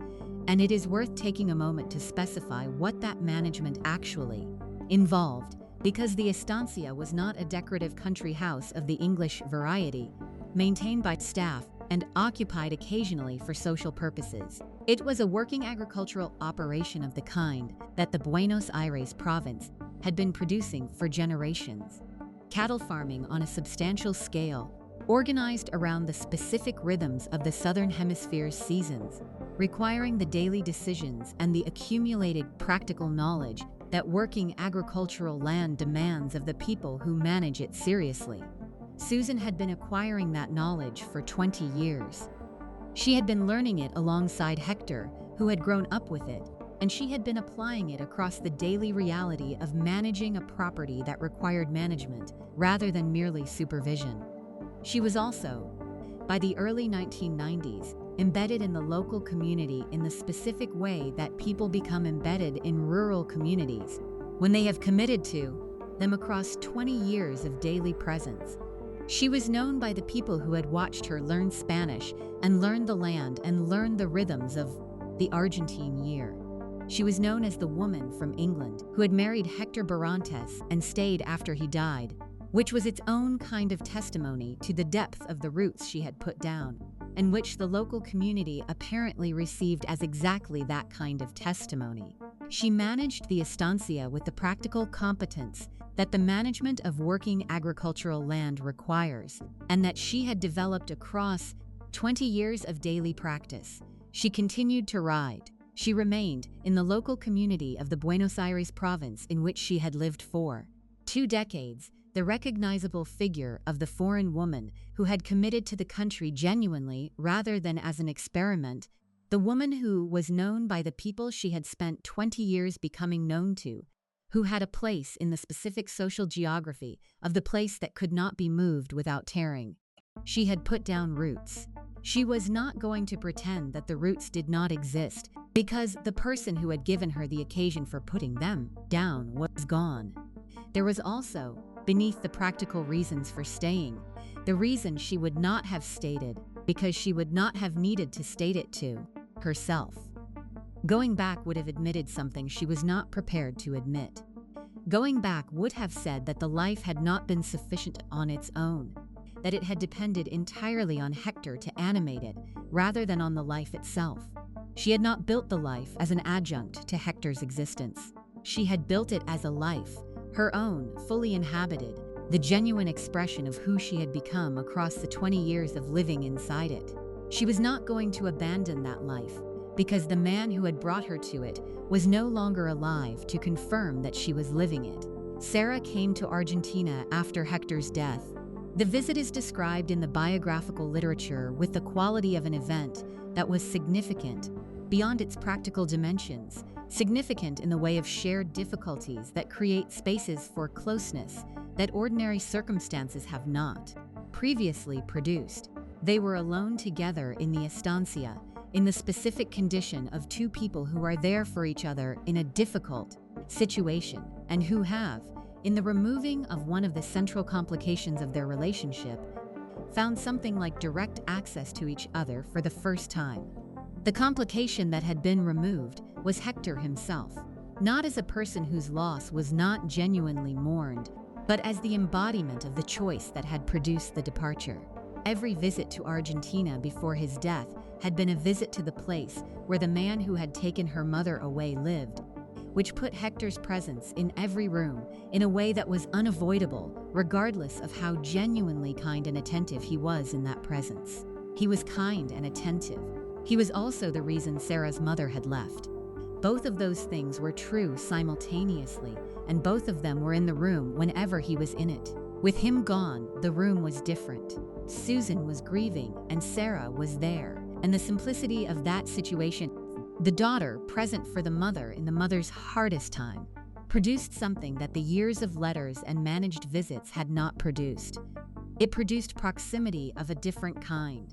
S1: and it is worth taking a moment to specify what that management actually involved, because the estancia was not a decorative country house of the English variety, maintained by staff and occupied occasionally for social purposes. It was a working agricultural operation of the kind that the Buenos Aires province had been producing for generations. Cattle farming on a substantial scale, organized around the specific rhythms of the Southern Hemisphere's seasons, requiring the daily decisions and the accumulated practical knowledge that working agricultural land demands of the people who manage it seriously. Susan had been acquiring that knowledge for 20 years. She had been learning it alongside Hector, who had grown up with it, and she had been applying it across the daily reality of managing a property that required management rather than merely supervision. She was also, by the early 1990s, embedded in the local community in the specific way that people become embedded in rural communities when they have committed to them across 20 years of daily presence. She was known by the people who had watched her learn Spanish and learn the land and learn the rhythms of the Argentine year. She was known as the woman from England who had married Hector Barrantes and stayed after he died, which was its own kind of testimony to the depth of the roots she had put down, and which the local community apparently received as exactly that kind of testimony. She managed the estancia with the practical competence that the management of working agricultural land requires, and that she had developed across 20 years of daily practice. She continued to ride. She remained in the local community of the Buenos Aires province in which she had lived for 2 decades, the recognizable figure of the foreign woman who had committed to the country genuinely rather than as an experiment, the woman who was known by the people she had spent 20 years becoming known to, who had a place in the specific social geography of the place that could not be moved without tearing. She had put down roots. She was not going to pretend that the roots did not exist, because the person who had given her the occasion for putting them down was gone. There was also, beneath the practical reasons for staying, the reason she would not have stated, because she would not have needed to state it to herself. Going back would have admitted something she was not prepared to admit. Going back would have said that the life had not been sufficient on its own, that it had depended entirely on Hector to animate it, rather than on the life itself. She had not built the life as an adjunct to Hector's existence. She had built it as a life, her own, fully inhabited, the genuine expression of who she had become across the 20 years of living inside it. She was not going to abandon that life, because the man who had brought her to it was no longer alive to confirm that she was living it. Sarah came to Argentina after Hector's death. The visit is described in the biographical literature with the quality of an event that was significant beyond its practical dimensions, significant in the way of shared difficulties that create spaces for closeness that ordinary circumstances have not previously produced. They were alone together in the estancia, in the specific condition of two people who are there for each other in a difficult situation, and who have, in the removing of one of the central complications of their relationship, found something like direct access to each other for the first time. The complication that had been removed was Hector himself, not as a person whose loss was not genuinely mourned, but as the embodiment of the choice that had produced the departure. Every visit to Argentina before his death had been a visit to the place where the man who had taken her mother away lived, which put Hector's presence in every room in a way that was unavoidable, regardless of how genuinely kind and attentive he was in that presence. He was kind and attentive. He was also the reason Sarah's mother had left. Both of those things were true simultaneously, and both of them were in the room whenever he was in it. With him gone, the room was different. Susan was grieving, and Sarah was there. And the simplicity of that situation, the daughter present for the mother in the mother's hardest time, produced something that the years of letters and managed visits had not produced. It produced proximity of a different kind.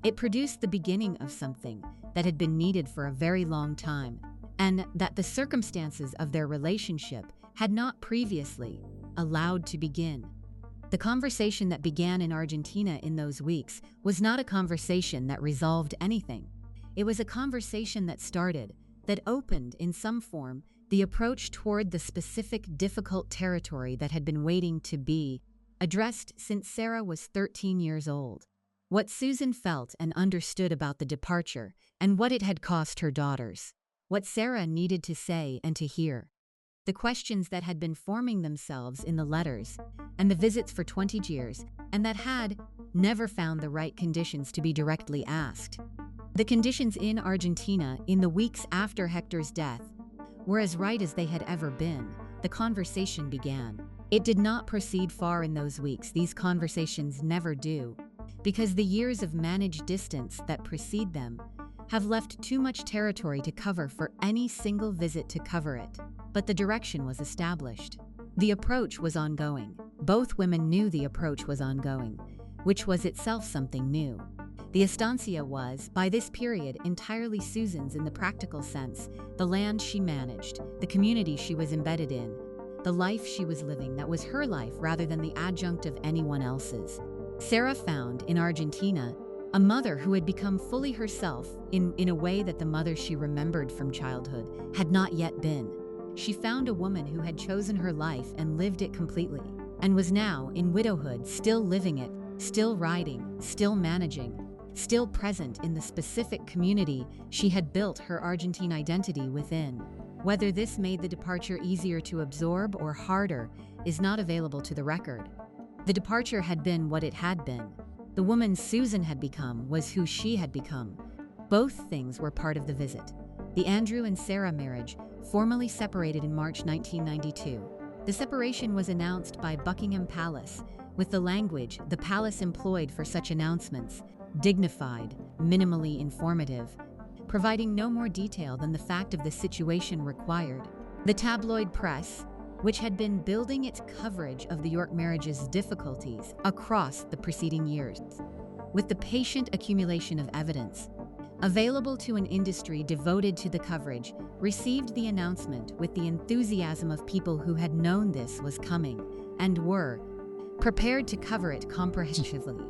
S1: It produced the beginning of something that had been needed for a very long time, and that the circumstances of their relationship had not previously allowed to begin. The conversation that began in Argentina in those weeks was not a conversation that resolved anything. It was a conversation that started, that opened in some form the approach toward the specific difficult territory that had been waiting to be addressed since Sarah was 13 years old. What Susan felt and understood about the departure and what it had cost her daughters. What Sarah needed to say and to hear. The questions that had been forming themselves in the letters and the visits for 20 years and that had never found the right conditions to be directly asked. The conditions in Argentina in the weeks after Hector's death were as right as they had ever been. The conversation began. It did not proceed far in those weeks. These conversations never do, because the years of managed distance that precede them have left too much territory to cover for any single visit to cover it. But the direction was established. The approach was ongoing. Both women knew the approach was ongoing, which was itself something new. The estancia was, by this period, entirely Susan's in the practical sense, the land she managed, the community she was embedded in, the life she was living that was her life rather than the adjunct of anyone else's. Sarah found, in Argentina, a mother who had become fully herself in a way that the mother she remembered from childhood had not yet been. She found a woman who had chosen her life and lived it completely, and was now, in widowhood, still living it, still riding, still managing, still present in the specific community she had built her Argentine identity within. Whether this made the departure easier to absorb or harder is not available to the record. The departure had been what it had been. The woman Susan had become was who she had become. Both things were part of the visit. The Andrew and Sarah marriage, formally separated in March 1992. The separation was announced by Buckingham Palace, with the language the palace employed for such announcements, dignified, minimally informative, providing no more detail than the fact of the situation required. The tabloid press, which had been building its coverage of the York marriage's difficulties across the preceding years, with the patient accumulation of evidence available to an industry devoted to the coverage, received the announcement with the enthusiasm of people who had known this was coming and were prepared to cover it comprehensively.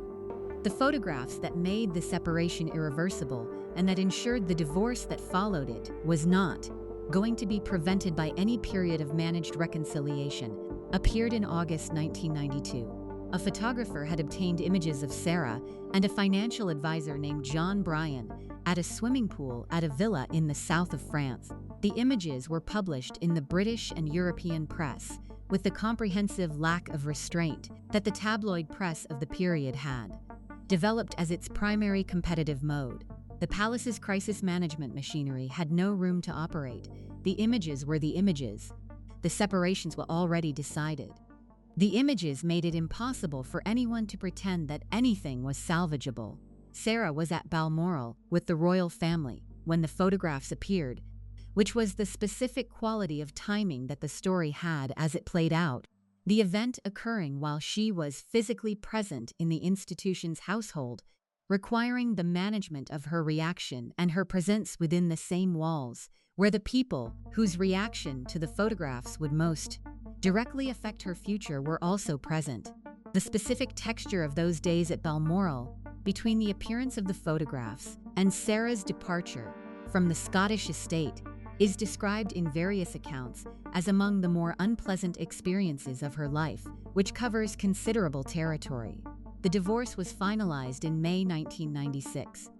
S1: The photographs that made the separation irreversible and that ensured the divorce that followed it was not going to be prevented by any period of managed reconciliation, appeared in August 1992. A photographer had obtained images of Sarah and a financial advisor named John Bryan at a swimming pool at a villa in the south of France. The images were published in the British and European press, with the comprehensive lack of restraint that the tabloid press of the period had developed as its primary competitive mode. The palace's crisis management machinery had no room to operate. The images were the images. The separations were already decided. The images made it impossible for anyone to pretend that anything was salvageable. Sarah was at Balmoral with the royal family when the photographs appeared, which was the specific quality of timing that the story had as it played out, the event occurring while she was physically present in the institution's household, requiring the management of her reaction and her presence within the same walls, where the people whose reaction to the photographs would most directly affect her future were also present. The specific texture of those days at Balmoral, between the appearance of the photographs and Sarah's departure from the Scottish estate, is described in various accounts as among the more unpleasant experiences of her life, which covers considerable territory. The divorce was finalized in May 1996.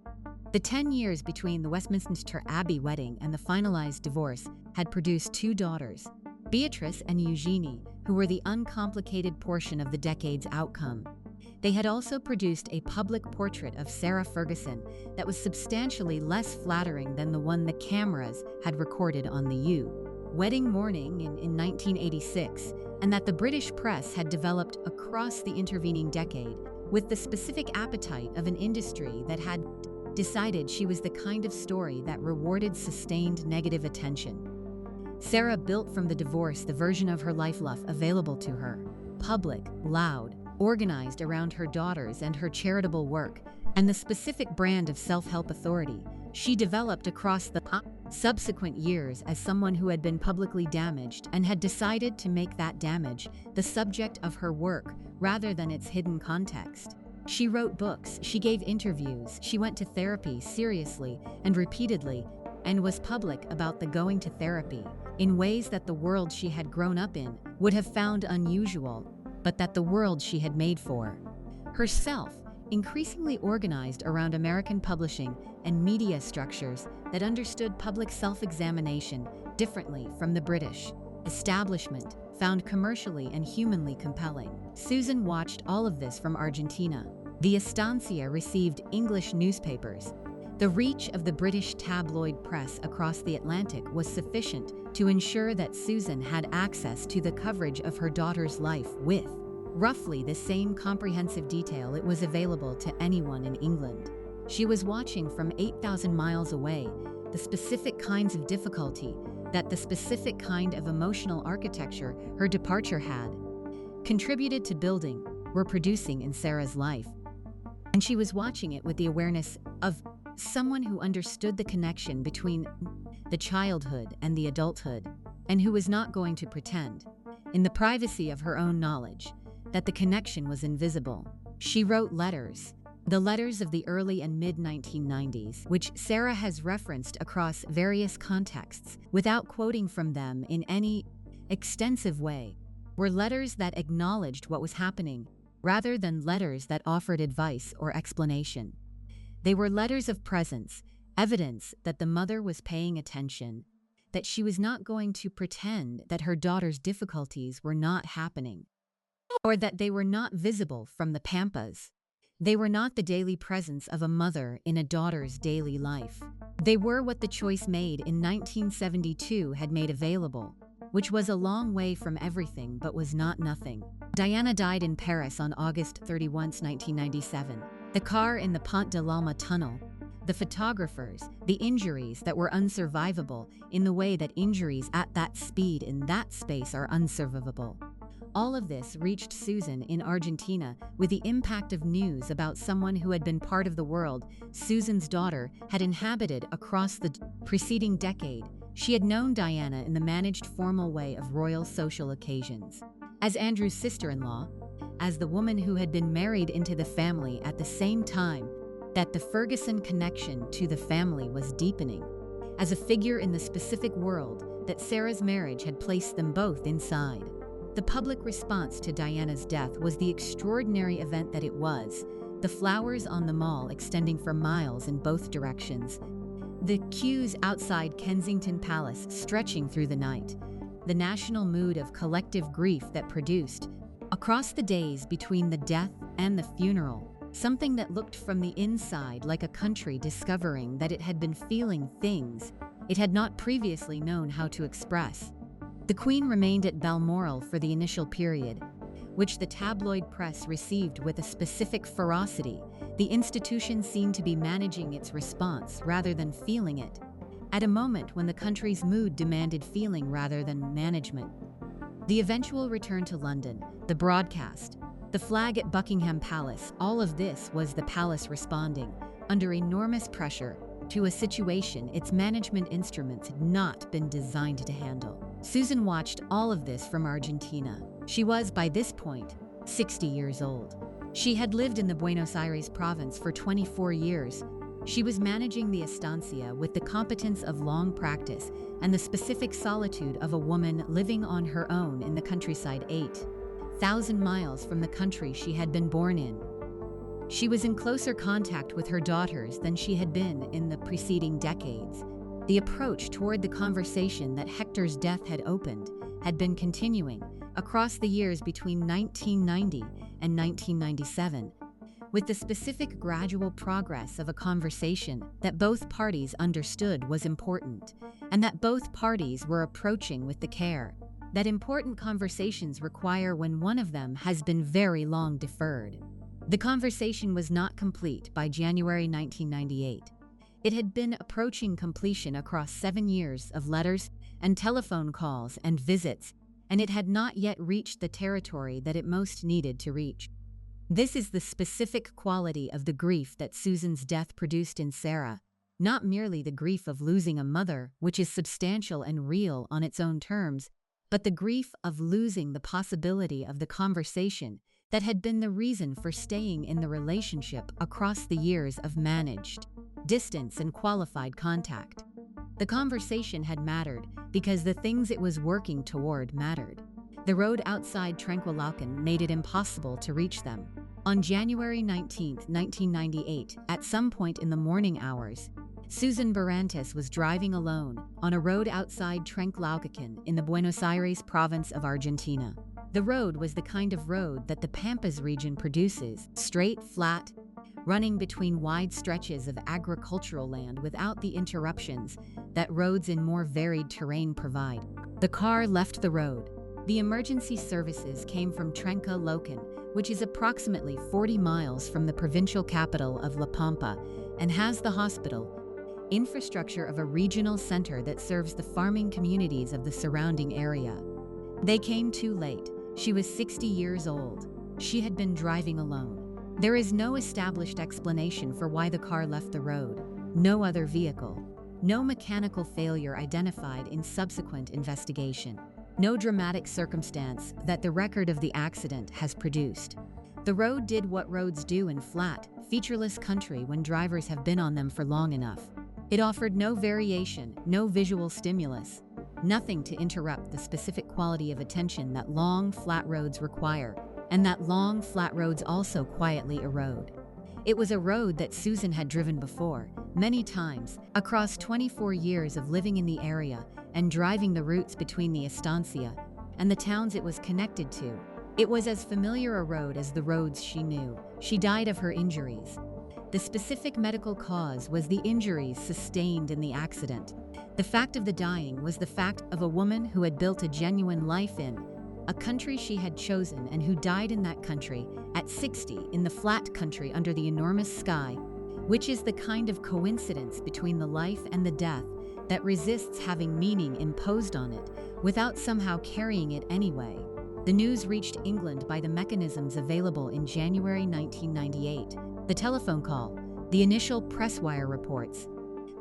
S1: The 10 years between the Westminster Abbey wedding and the finalized divorce had produced 2 daughters, Beatrice and Eugenie, who were the uncomplicated portion of the decade's outcome. They had also produced a public portrait of Sarah Ferguson that was substantially less flattering than the one the cameras had recorded on the wedding morning in 1986, and that the British press had developed across the intervening decade, with the specific appetite of an industry that had decided she was the kind of story that rewarded sustained negative attention. Sarah built from the divorce the version of her life available to her: public, loud, organized around her daughters and her charitable work, and the specific brand of self-help authority she developed across the subsequent years as someone who had been publicly damaged and had decided to make that damage the subject of her work rather than its hidden context. She wrote books, she gave interviews, she went to therapy seriously and repeatedly, and was public about the going to therapy in ways that the world she had grown up in would have found unusual, but that the world she had made for herself, increasingly organized around American publishing and media structures that understood public self-examination differently from the British establishment, found commercially and humanly compelling. Susan watched all of this from Argentina. The estancia received English newspapers. The reach of the British tabloid press across the Atlantic was sufficient to ensure that Susan had access to the coverage of her daughter's life with roughly the same comprehensive detail it was available to anyone in England. She was watching from 8,000 miles away the specific kinds of difficulty that the specific kind of emotional architecture her departure had contributed to building, were producing in Sarah's life. And she was watching it with the awareness of someone who understood the connection between the childhood and the adulthood, and who was not going to pretend, in the privacy of her own knowledge, that the connection was invisible. She wrote letters, the letters of the early and mid-1990s, which Sarah has referenced across various contexts without quoting from them in any extensive way, were letters that acknowledged what was happening, rather than letters that offered advice or explanation. They were letters of presence, evidence that the mother was paying attention, that she was not going to pretend that her daughter's difficulties were not happening, or that they were not visible from the pampas. They were not the daily presence of a mother in a daughter's daily life. They were what the choice made in 1972 had made available, which was a long way from everything but was not nothing. Diana died in Paris on August 31, 1997. The car in the Pont de l'Alma tunnel, the photographers, the injuries that were unsurvivable in the way that injuries at that speed in that space are unsurvivable. All of this reached Susan in Argentina with the impact of news about someone who had been part of the world Susan's daughter had inhabited across the preceding decade. She had known Diana in the managed formal way of royal social occasions, as Andrew's sister-in-law, as the woman who had been married into the family at the same time that the Ferguson connection to the family was deepening, as a figure in the specific world that Sarah's marriage had placed them both inside. The public response to Diana's death was the extraordinary event that it was, the flowers on the mall extending for miles in both directions, the queues outside Kensington Palace stretching through the night, the national mood of collective grief that produced, across the days between the death and the funeral, something that looked from the inside like a country discovering that it had been feeling things it had not previously known how to express. The Queen remained at Balmoral for the initial period, which the tabloid press received with a specific ferocity. The institution seemed to be managing its response rather than feeling it, at a moment when the country's mood demanded feeling rather than management. The eventual return to London, the broadcast, the flag at Buckingham Palace, all of this was the palace responding, under enormous pressure, to a situation its management instruments had not been designed to handle. Susan watched all of this from Argentina. She was, by this point, 60 years old. She had lived in the Buenos Aires province for 24 years. She was managing the estancia with the competence of long practice and the specific solitude of a woman living on her own in the countryside 8,000 miles from the country she had been born in. She was in closer contact with her daughters than she had been in the preceding decades. The approach toward the conversation that Hector's death had opened had been continuing across the years between 1990 and 1997, with the specific gradual progress of a conversation that both parties understood was important, and that both parties were approaching with the care that important conversations require when one of them has been very long deferred. The conversation was not complete by January 1998. It had been approaching completion across 7 years of letters and telephone calls and visits, and it had not yet reached the territory that it most needed to reach. This is the specific quality of the grief that Susan's death produced in Sarah, not merely the grief of losing a mother, which is substantial and real on its own terms, but the grief of losing the possibility of the conversation that had been the reason for staying in the relationship across the years of managed distance and qualified contact. The conversation had mattered because the things it was working toward mattered. The road outside Trenque Lauquen made it impossible to reach them. On January 19, 1998, at some point in the morning hours, Susan Barrantes was driving alone on a road outside Trenque Lauquen in the Buenos Aires province of Argentina. The road was the kind of road that the Pampas region produces, straight, flat, running between wide stretches of agricultural land without the interruptions that roads in more varied terrain provide. The car left the road. The emergency services came from Trenque Lauquen, which is approximately 40 miles from the provincial capital of La Pampa, and has the hospital, infrastructure of a regional center that serves the farming communities of the surrounding area. They came too late. She was 60 years old. She had been driving alone. There is no established explanation for why the car left the road. No other vehicle. No mechanical failure identified in subsequent investigation. No dramatic circumstance that the record of the accident has produced. The road did what roads do in flat, featureless country when drivers have been on them for long enough. It offered no variation, no visual stimulus, nothing to interrupt the specific quality of attention that long, flat roads require, and that long, flat roads also quietly erode. It was a road that Susan had driven before, many times, across 24 years of living in the area and driving the routes between the estancia and the towns it was connected to. It was as familiar a road as the roads she knew. She died of her injuries. The specific medical cause was the injuries sustained in the accident. The fact of the dying was the fact of a woman who had built a genuine life in a country she had chosen and who died in that country at 60 in the flat country under the enormous sky, which is the kind of coincidence between the life and the death that resists having meaning imposed on it without somehow carrying it anyway. The news reached England by the mechanisms available in January 1998. The telephone call, the initial press wire reports,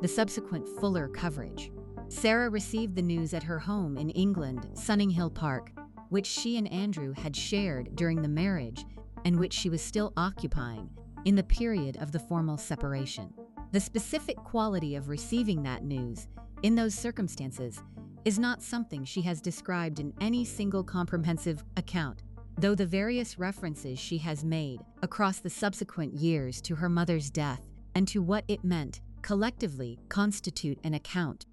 S1: the subsequent fuller coverage. Sarah received the news at her home in England, Sunninghill Park, which she and Andrew had shared during the marriage and which she was still occupying in the period of the formal separation. The specific quality of receiving that news in those circumstances, is not something she has described in any single comprehensive account, though the various references she has made across the subsequent years to her mother's death and to what it meant collectively constitute an account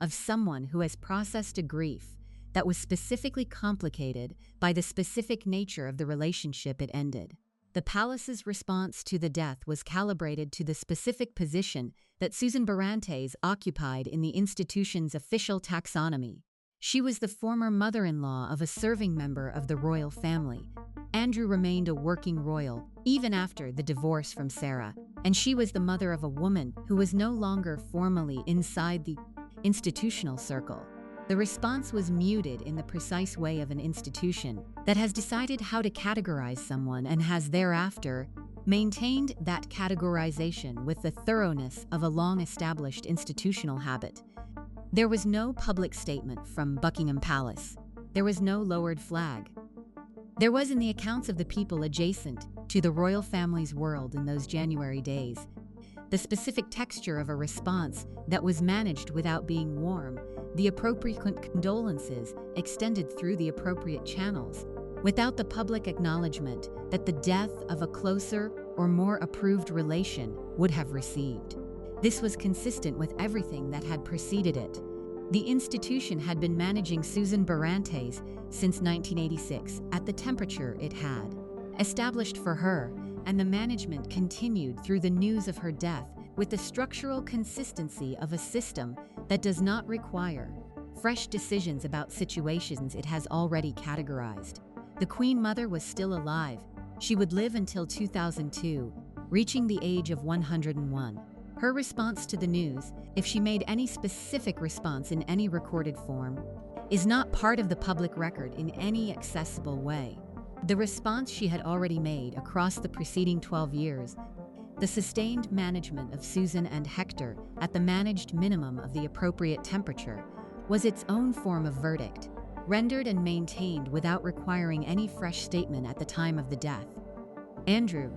S1: of someone who has processed a grief that was specifically complicated by the specific nature of the relationship it ended. The palace's response to the death was calibrated to the specific position that Susan Barrantes occupied in the institution's official taxonomy. She was the former mother-in-law of a serving member of the royal family. Andrew remained a working royal even after the divorce from Sarah, and she was the mother of a woman who was no longer formally inside the institutional circle. The response was muted in the precise way of an institution that has decided how to categorize someone and has thereafter maintained that categorization with the thoroughness of a long-established institutional habit. There was no public statement from Buckingham Palace. There was no lowered flag. There was in the accounts of the people adjacent to the royal family's world in those January days, the specific texture of a response that was managed without being warm, the appropriate condolences extended through the appropriate channels, without the public acknowledgement that the death of a closer or more approved relation would have received. This was consistent with everything that had preceded it. The institution had been managing Susan Barrantes since 1986 at the temperature it had established for her, and the management continued through the news of her death with the structural consistency of a system that does not require fresh decisions about situations it has already categorized. The Queen Mother was still alive. She would live until 2002, reaching the age of 101. Her response to the news, if she made any specific response in any recorded form, is not part of the public record in any accessible way. The response she had already made across the preceding 12 years, the sustained management of Susan and Hector at the managed minimum of the appropriate temperature, was its own form of verdict, rendered and maintained without requiring any fresh statement at the time of the death. Andrew,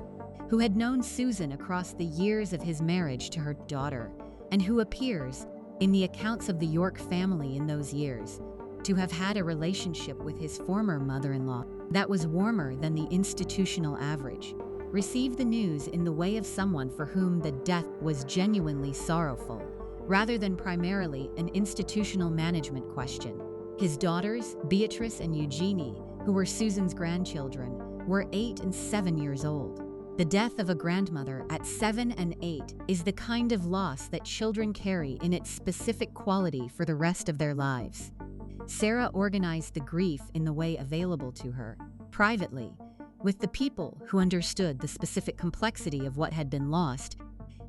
S1: who had known Susan across the years of his marriage to her daughter, and who appears, in the accounts of the York family in those years, to have had a relationship with his former mother-in-law that was warmer than the institutional average, received the news in the way of someone for whom the death was genuinely sorrowful, rather than primarily an institutional management question. His daughters, Beatrice and Eugenie, who were Susan's grandchildren, were 8 and 7 years old. The death of a grandmother at 7 and 8 is the kind of loss that children carry in its specific quality for the rest of their lives. Sarah organized the grief in the way available to her, privately, with the people who understood the specific complexity of what had been lost,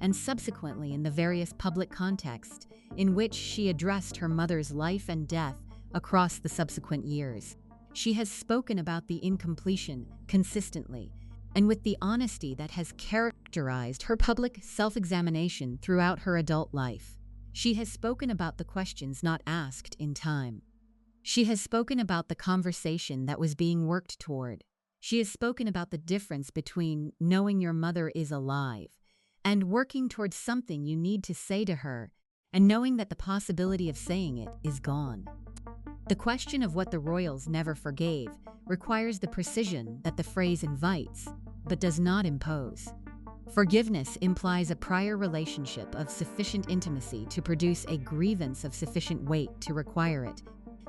S1: and subsequently in the various public contexts in which she addressed her mother's life and death across the subsequent years. She has spoken about the incompletion consistently, and with the honesty that has characterized her public self-examination throughout her adult life. She has spoken about the questions not asked in time. She has spoken about the conversation that was being worked toward. She has spoken about the difference between knowing your mother is alive and working towards something you need to say to her and knowing that the possibility of saying it is gone. The question of what the royals never forgave requires the precision that the phrase invites, but does not impose. Forgiveness implies a prior relationship of sufficient intimacy to produce a grievance of sufficient weight to require it,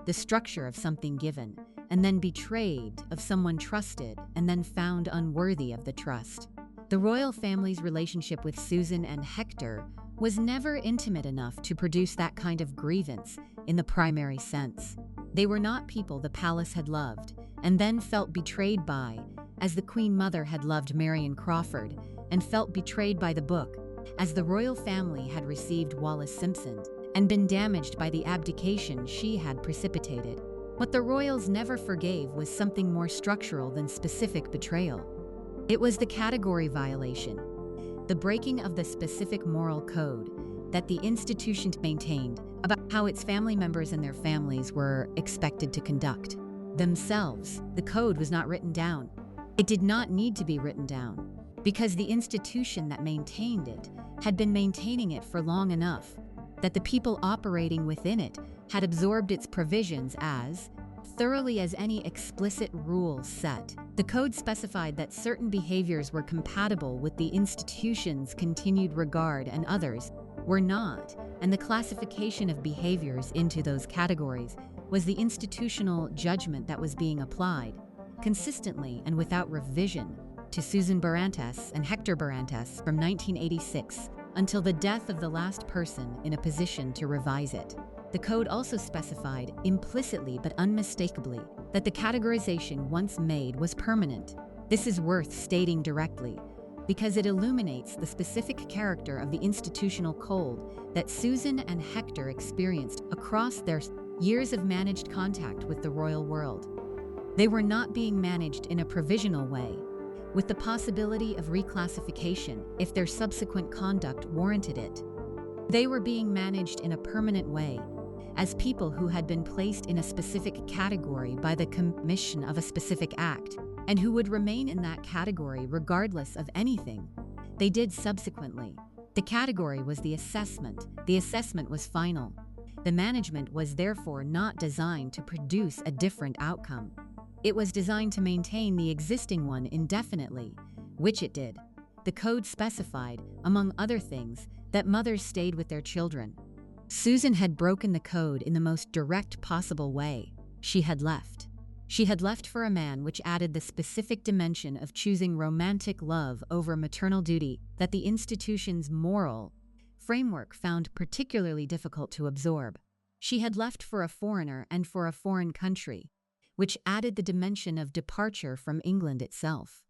S1: the structure of something given, and then betrayed of someone trusted and then found unworthy of the trust. The royal family's relationship with Susan and Hector was never intimate enough to produce that kind of grievance in the primary sense. They were not people the palace had loved and then felt betrayed by, as the Queen Mother had loved Marion Crawford and felt betrayed by the book, as the royal family had received Wallis Simpson and been damaged by the abdication she had precipitated. What the royals never forgave was something more structural than specific betrayal. It was the category violation, the breaking of the specific moral code that the institution maintained about how its family members and their families were expected to conduct themselves. The code was not written down. It did not need to be written down, because the institution that maintained it had been maintaining it for long enough. that the people operating within it had absorbed its provisions as thoroughly as any explicit rules set. The code specified that certain behaviors were compatible with the institution's continued regard and others were not, and the classification of behaviors into those categories was the institutional judgment that was being applied, consistently and without revision, to Susan Barrantes and Hector Barrantes from 1986 until the death of the last person in a position to revise it. The code also specified, implicitly but unmistakably, that the categorization once made was permanent. This is worth stating directly, because it illuminates the specific character of the institutional code that Susan and Hector experienced across their years of managed contact with the royal world. They were not being managed in a provisional way, with the possibility of reclassification if their subsequent conduct warranted it. They were being managed in a permanent way, as people who had been placed in a specific category by the commission of a specific act, and who would remain in that category regardless of anything they did subsequently. The category was the assessment. The assessment was final. The management was therefore not designed to produce a different outcome. It was designed to maintain the existing one indefinitely, which it did. The code specified, among other things, that mothers stayed with their children. Susan had broken the code in the most direct possible way. She had left. She had left for a man, which added the specific dimension of choosing romantic love over maternal duty that the institution's moral framework found particularly difficult to absorb. She had left for a foreigner and for a foreign country, which added the dimension of departure from England itself.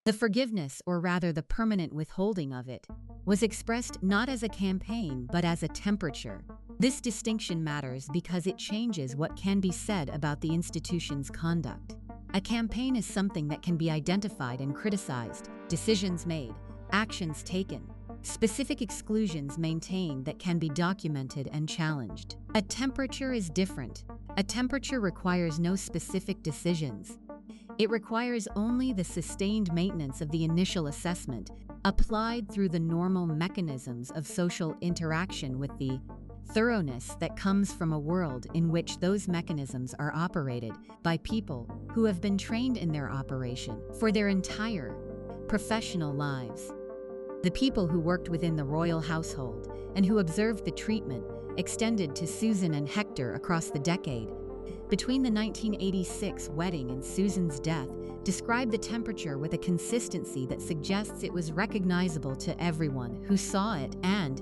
S1: The forgiveness, or rather the permanent withholding of it, was expressed not as a campaign but as a temperature. This distinction matters because it changes what can be said about the institution's conduct. A campaign is something that can be identified and criticized, decisions made, actions taken, specific exclusions maintained that can be documented and challenged. A temperature is different. A temperature requires no specific decisions. It requires only the sustained maintenance of the initial assessment, applied through the normal mechanisms of social interaction with the thoroughness that comes from a world in which those mechanisms are operated by people who have been trained in their operation for their entire professional lives. The people who worked within the royal household and who observed the treatment extended to Susan and Hector across the decade between the 1986 wedding and Susan's death describe the temperature with a consistency that suggests it was recognizable to everyone who saw it and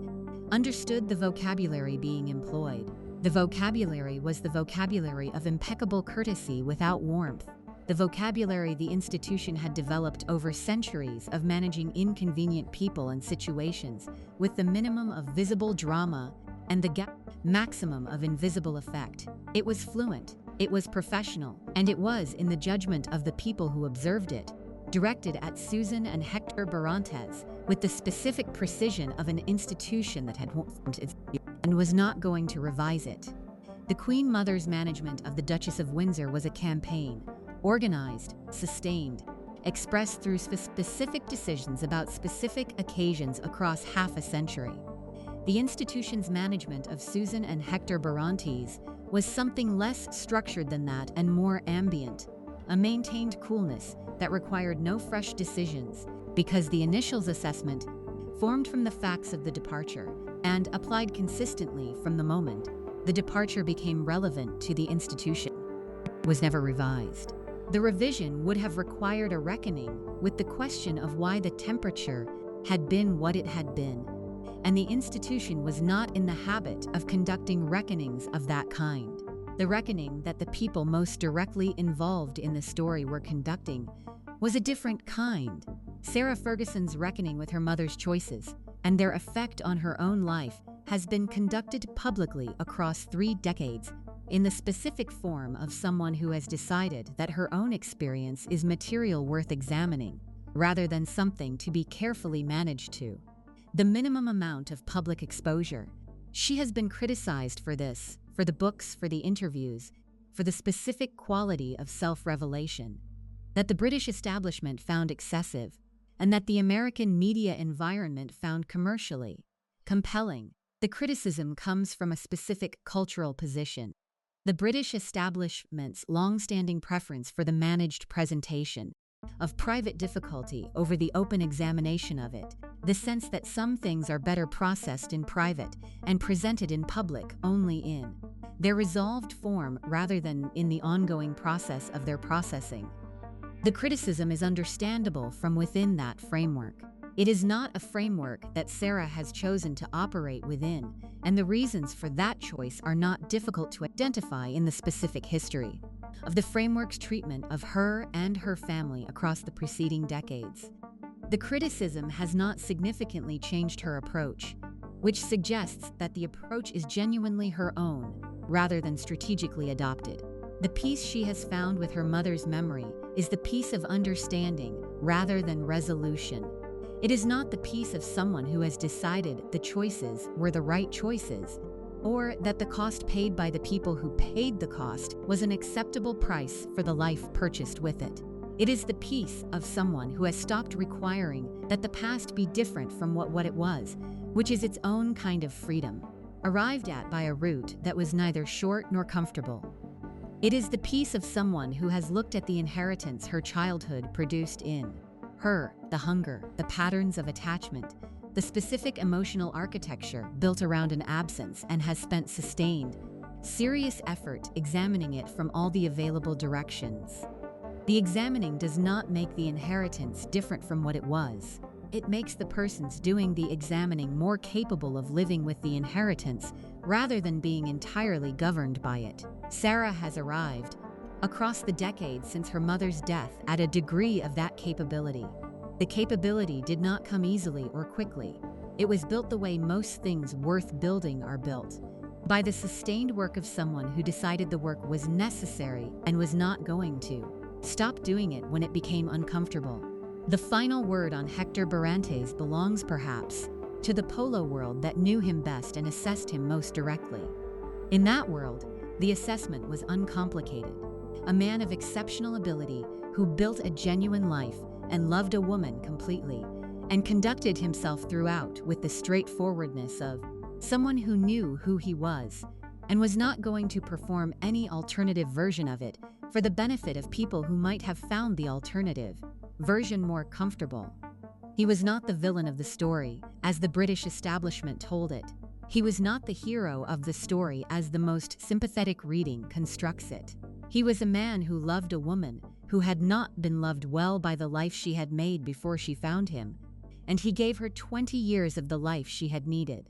S1: understood the vocabulary being employed. The vocabulary was the vocabulary of impeccable courtesy without warmth, the vocabulary the institution had developed over centuries of managing inconvenient people and situations with the minimum of visible drama and the maximum of invisible effect. It was fluent, it was professional, and it was, in the judgment of the people who observed it, directed at Susan and Hector Barrantes with the specific precision of an institution that had formed its and was not going to revise it. The Queen Mother's management of the Duchess of Windsor was a campaign, organized, sustained, expressed through specific decisions about specific occasions across half a century. The institution's management of Susan and Hector Barrantes was something less structured than that and more ambient, a maintained coolness that required no fresh decisions because the initials assessment formed from the facts of the departure and applied consistently from the moment the departure became relevant to the institution. Was never revised. The revision would have required a reckoning with the question of why the temperature had been what it had been, and the institution was not in the habit of conducting reckonings of that kind. The reckoning that the people most directly involved in the story were conducting was a different kind. Sarah Ferguson's reckoning with her mother's choices and their effect on her own life has been conducted publicly across 3 decades in the specific form of someone who has decided that her own experience is material worth examining, rather than something to be carefully managed to. The minimum amount of public exposure. She has been criticized for this, for the books, for the interviews, for the specific quality of self-revelation, that the British establishment found excessive, and that the American media environment found commercially compelling. The criticism comes from a specific cultural position. The British establishment's long-standing preference for the managed presentation of private difficulty over the open examination of it, the sense that some things are better processed in private and presented in public only in their resolved form rather than in the ongoing process of their processing. The criticism is understandable from within that framework. It is not a framework that Sarah has chosen to operate within, and the reasons for that choice are not difficult to identify in the specific history of the framework's treatment of her and her family across the preceding decades. The criticism has not significantly changed her approach, which suggests that the approach is genuinely her own, rather than strategically adopted. The peace she has found with her mother's memory is the peace of understanding rather than resolution. It is not the peace of someone who has decided the choices were the right choices, or that the cost paid by the people who paid the cost was an acceptable price for the life purchased with it. It is the peace of someone who has stopped requiring that the past be different from what it was, which is its own kind of freedom, arrived at by a route that was neither short nor comfortable. It is the peace of someone who has looked at the inheritance her childhood produced in her, the hunger, the patterns of attachment, the specific emotional architecture built around an absence, and has spent sustained, serious effort examining it from all the available directions. The examining does not make the inheritance different from what it was. It makes the persons doing the examining more capable of living with the inheritance rather than being entirely governed by it. Sarah has arrived, across the decades since her mother's death, at a degree of that capability. The capability did not come easily or quickly. It was built the way most things worth building are built, by the sustained work of someone who decided the work was necessary and was not going to stop doing it when it became uncomfortable. The final word on Hector Barrantes belongs, perhaps, to the Polo world that knew him best and assessed him most directly. In that world, the assessment was uncomplicated. A man of exceptional ability who built a genuine life and loved a woman completely, and conducted himself throughout with the straightforwardness of someone who knew who he was and was not going to perform any alternative version of it for the benefit of people who might have found the alternative version more comfortable. He was not the villain of the story, as the British establishment told it. He was not the hero of the story as the most sympathetic reading constructs it. He was a man who loved a woman who had not been loved well by the life she had made before she found him, and he gave her 20 years of the life she had needed.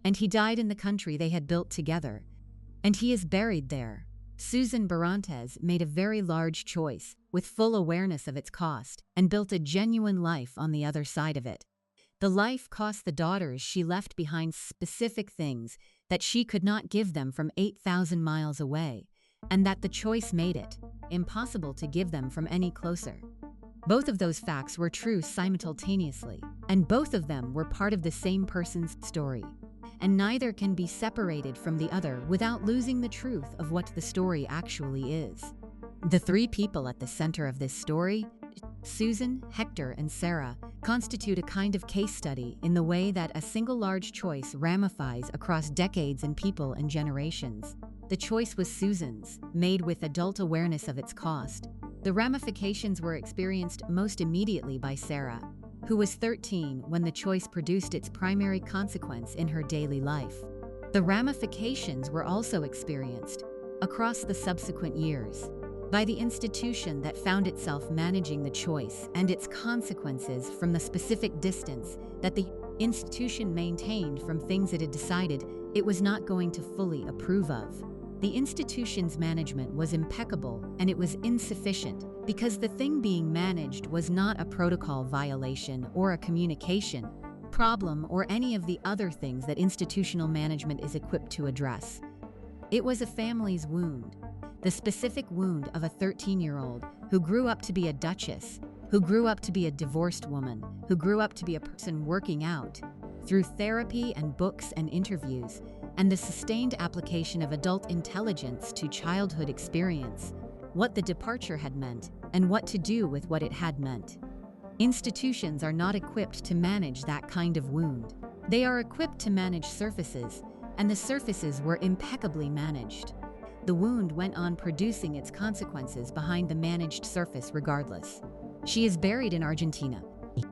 S1: And he died in the country they had built together, and he is buried there. Susan Barrantes made a very large choice, with full awareness of its cost, and built a genuine life on the other side of it. The life cost the daughters she left behind specific things that she could not give them from 8,000 miles away, and that the choice made it impossible to give them from any closer. Both of those facts were true simultaneously, and both of them were part of the same person's story, and neither can be separated from the other without losing the truth of what the story actually is. The three people at the center of this story, Susan, Hector, and Sarah, constitute a kind of case study in the way that a single large choice ramifies across decades and people and generations. The choice was Susan's, made with adult awareness of its cost. The ramifications were experienced most immediately by Sarah, who was 13 when the choice produced its primary consequence in her daily life. The ramifications were also experienced, across the subsequent years, by the institution that found itself managing the choice and its consequences from the specific distance that the institution maintained from things it had decided it was not going to fully approve of. The institution's management was impeccable, and it was insufficient because the thing being managed was not a protocol violation or a communication problem or any of the other things that institutional management is equipped to address. It was a family's wound, the specific wound of a 13-year-old who grew up to be a duchess, who grew up to be a divorced woman, who grew up to be a person working out, through therapy and books and interviews, and the sustained application of adult intelligence to childhood experience, what the departure had meant, and what to do with what it had meant. Institutions are not equipped to manage that kind of wound. They are equipped to manage surfaces, and the surfaces were impeccably managed. The wound went on producing its consequences behind the managed surface regardless. She is buried in Argentina. The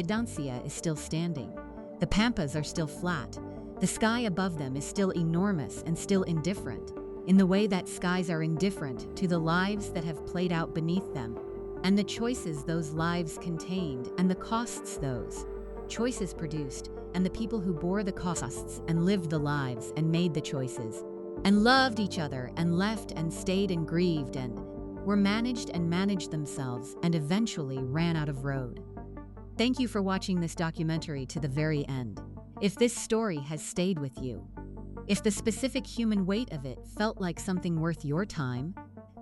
S1: Adancia is still standing. The pampas are still flat. The sky above them is still enormous and still indifferent, in the way that skies are indifferent to the lives that have played out beneath them, and the choices those lives contained, and the costs those choices produced, and the people who bore the costs and lived the lives and made the choices, and loved each other and left and stayed and grieved and were managed and managed themselves and eventually ran out of road. Thank you for watching this documentary to the very end. If this story has stayed with you, if the specific human weight of it felt like something worth your time,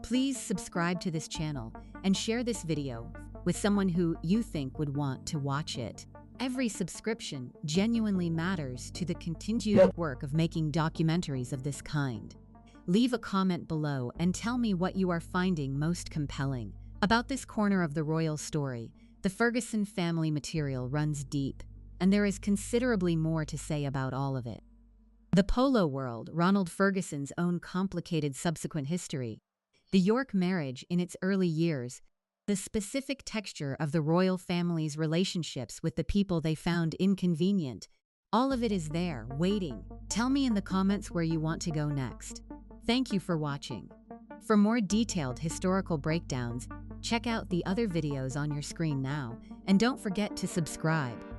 S1: please subscribe to this channel and share this video with someone who you think would want to watch it. Every subscription genuinely matters to the continued work of making documentaries of this kind. Leave a comment below and tell me what you are finding most compelling. About this corner of the royal story, the Ferguson family material runs deep, and there is considerably more to say about all of it. The Polo world, Ronald Ferguson's own complicated subsequent history, the York marriage in its early years, the specific texture of the royal family's relationships with the people they found inconvenient, all of it is there, waiting. Tell me in the comments where you want to go next. Thank you for watching. For more detailed historical breakdowns, check out the other videos on your screen now, and don't forget to subscribe.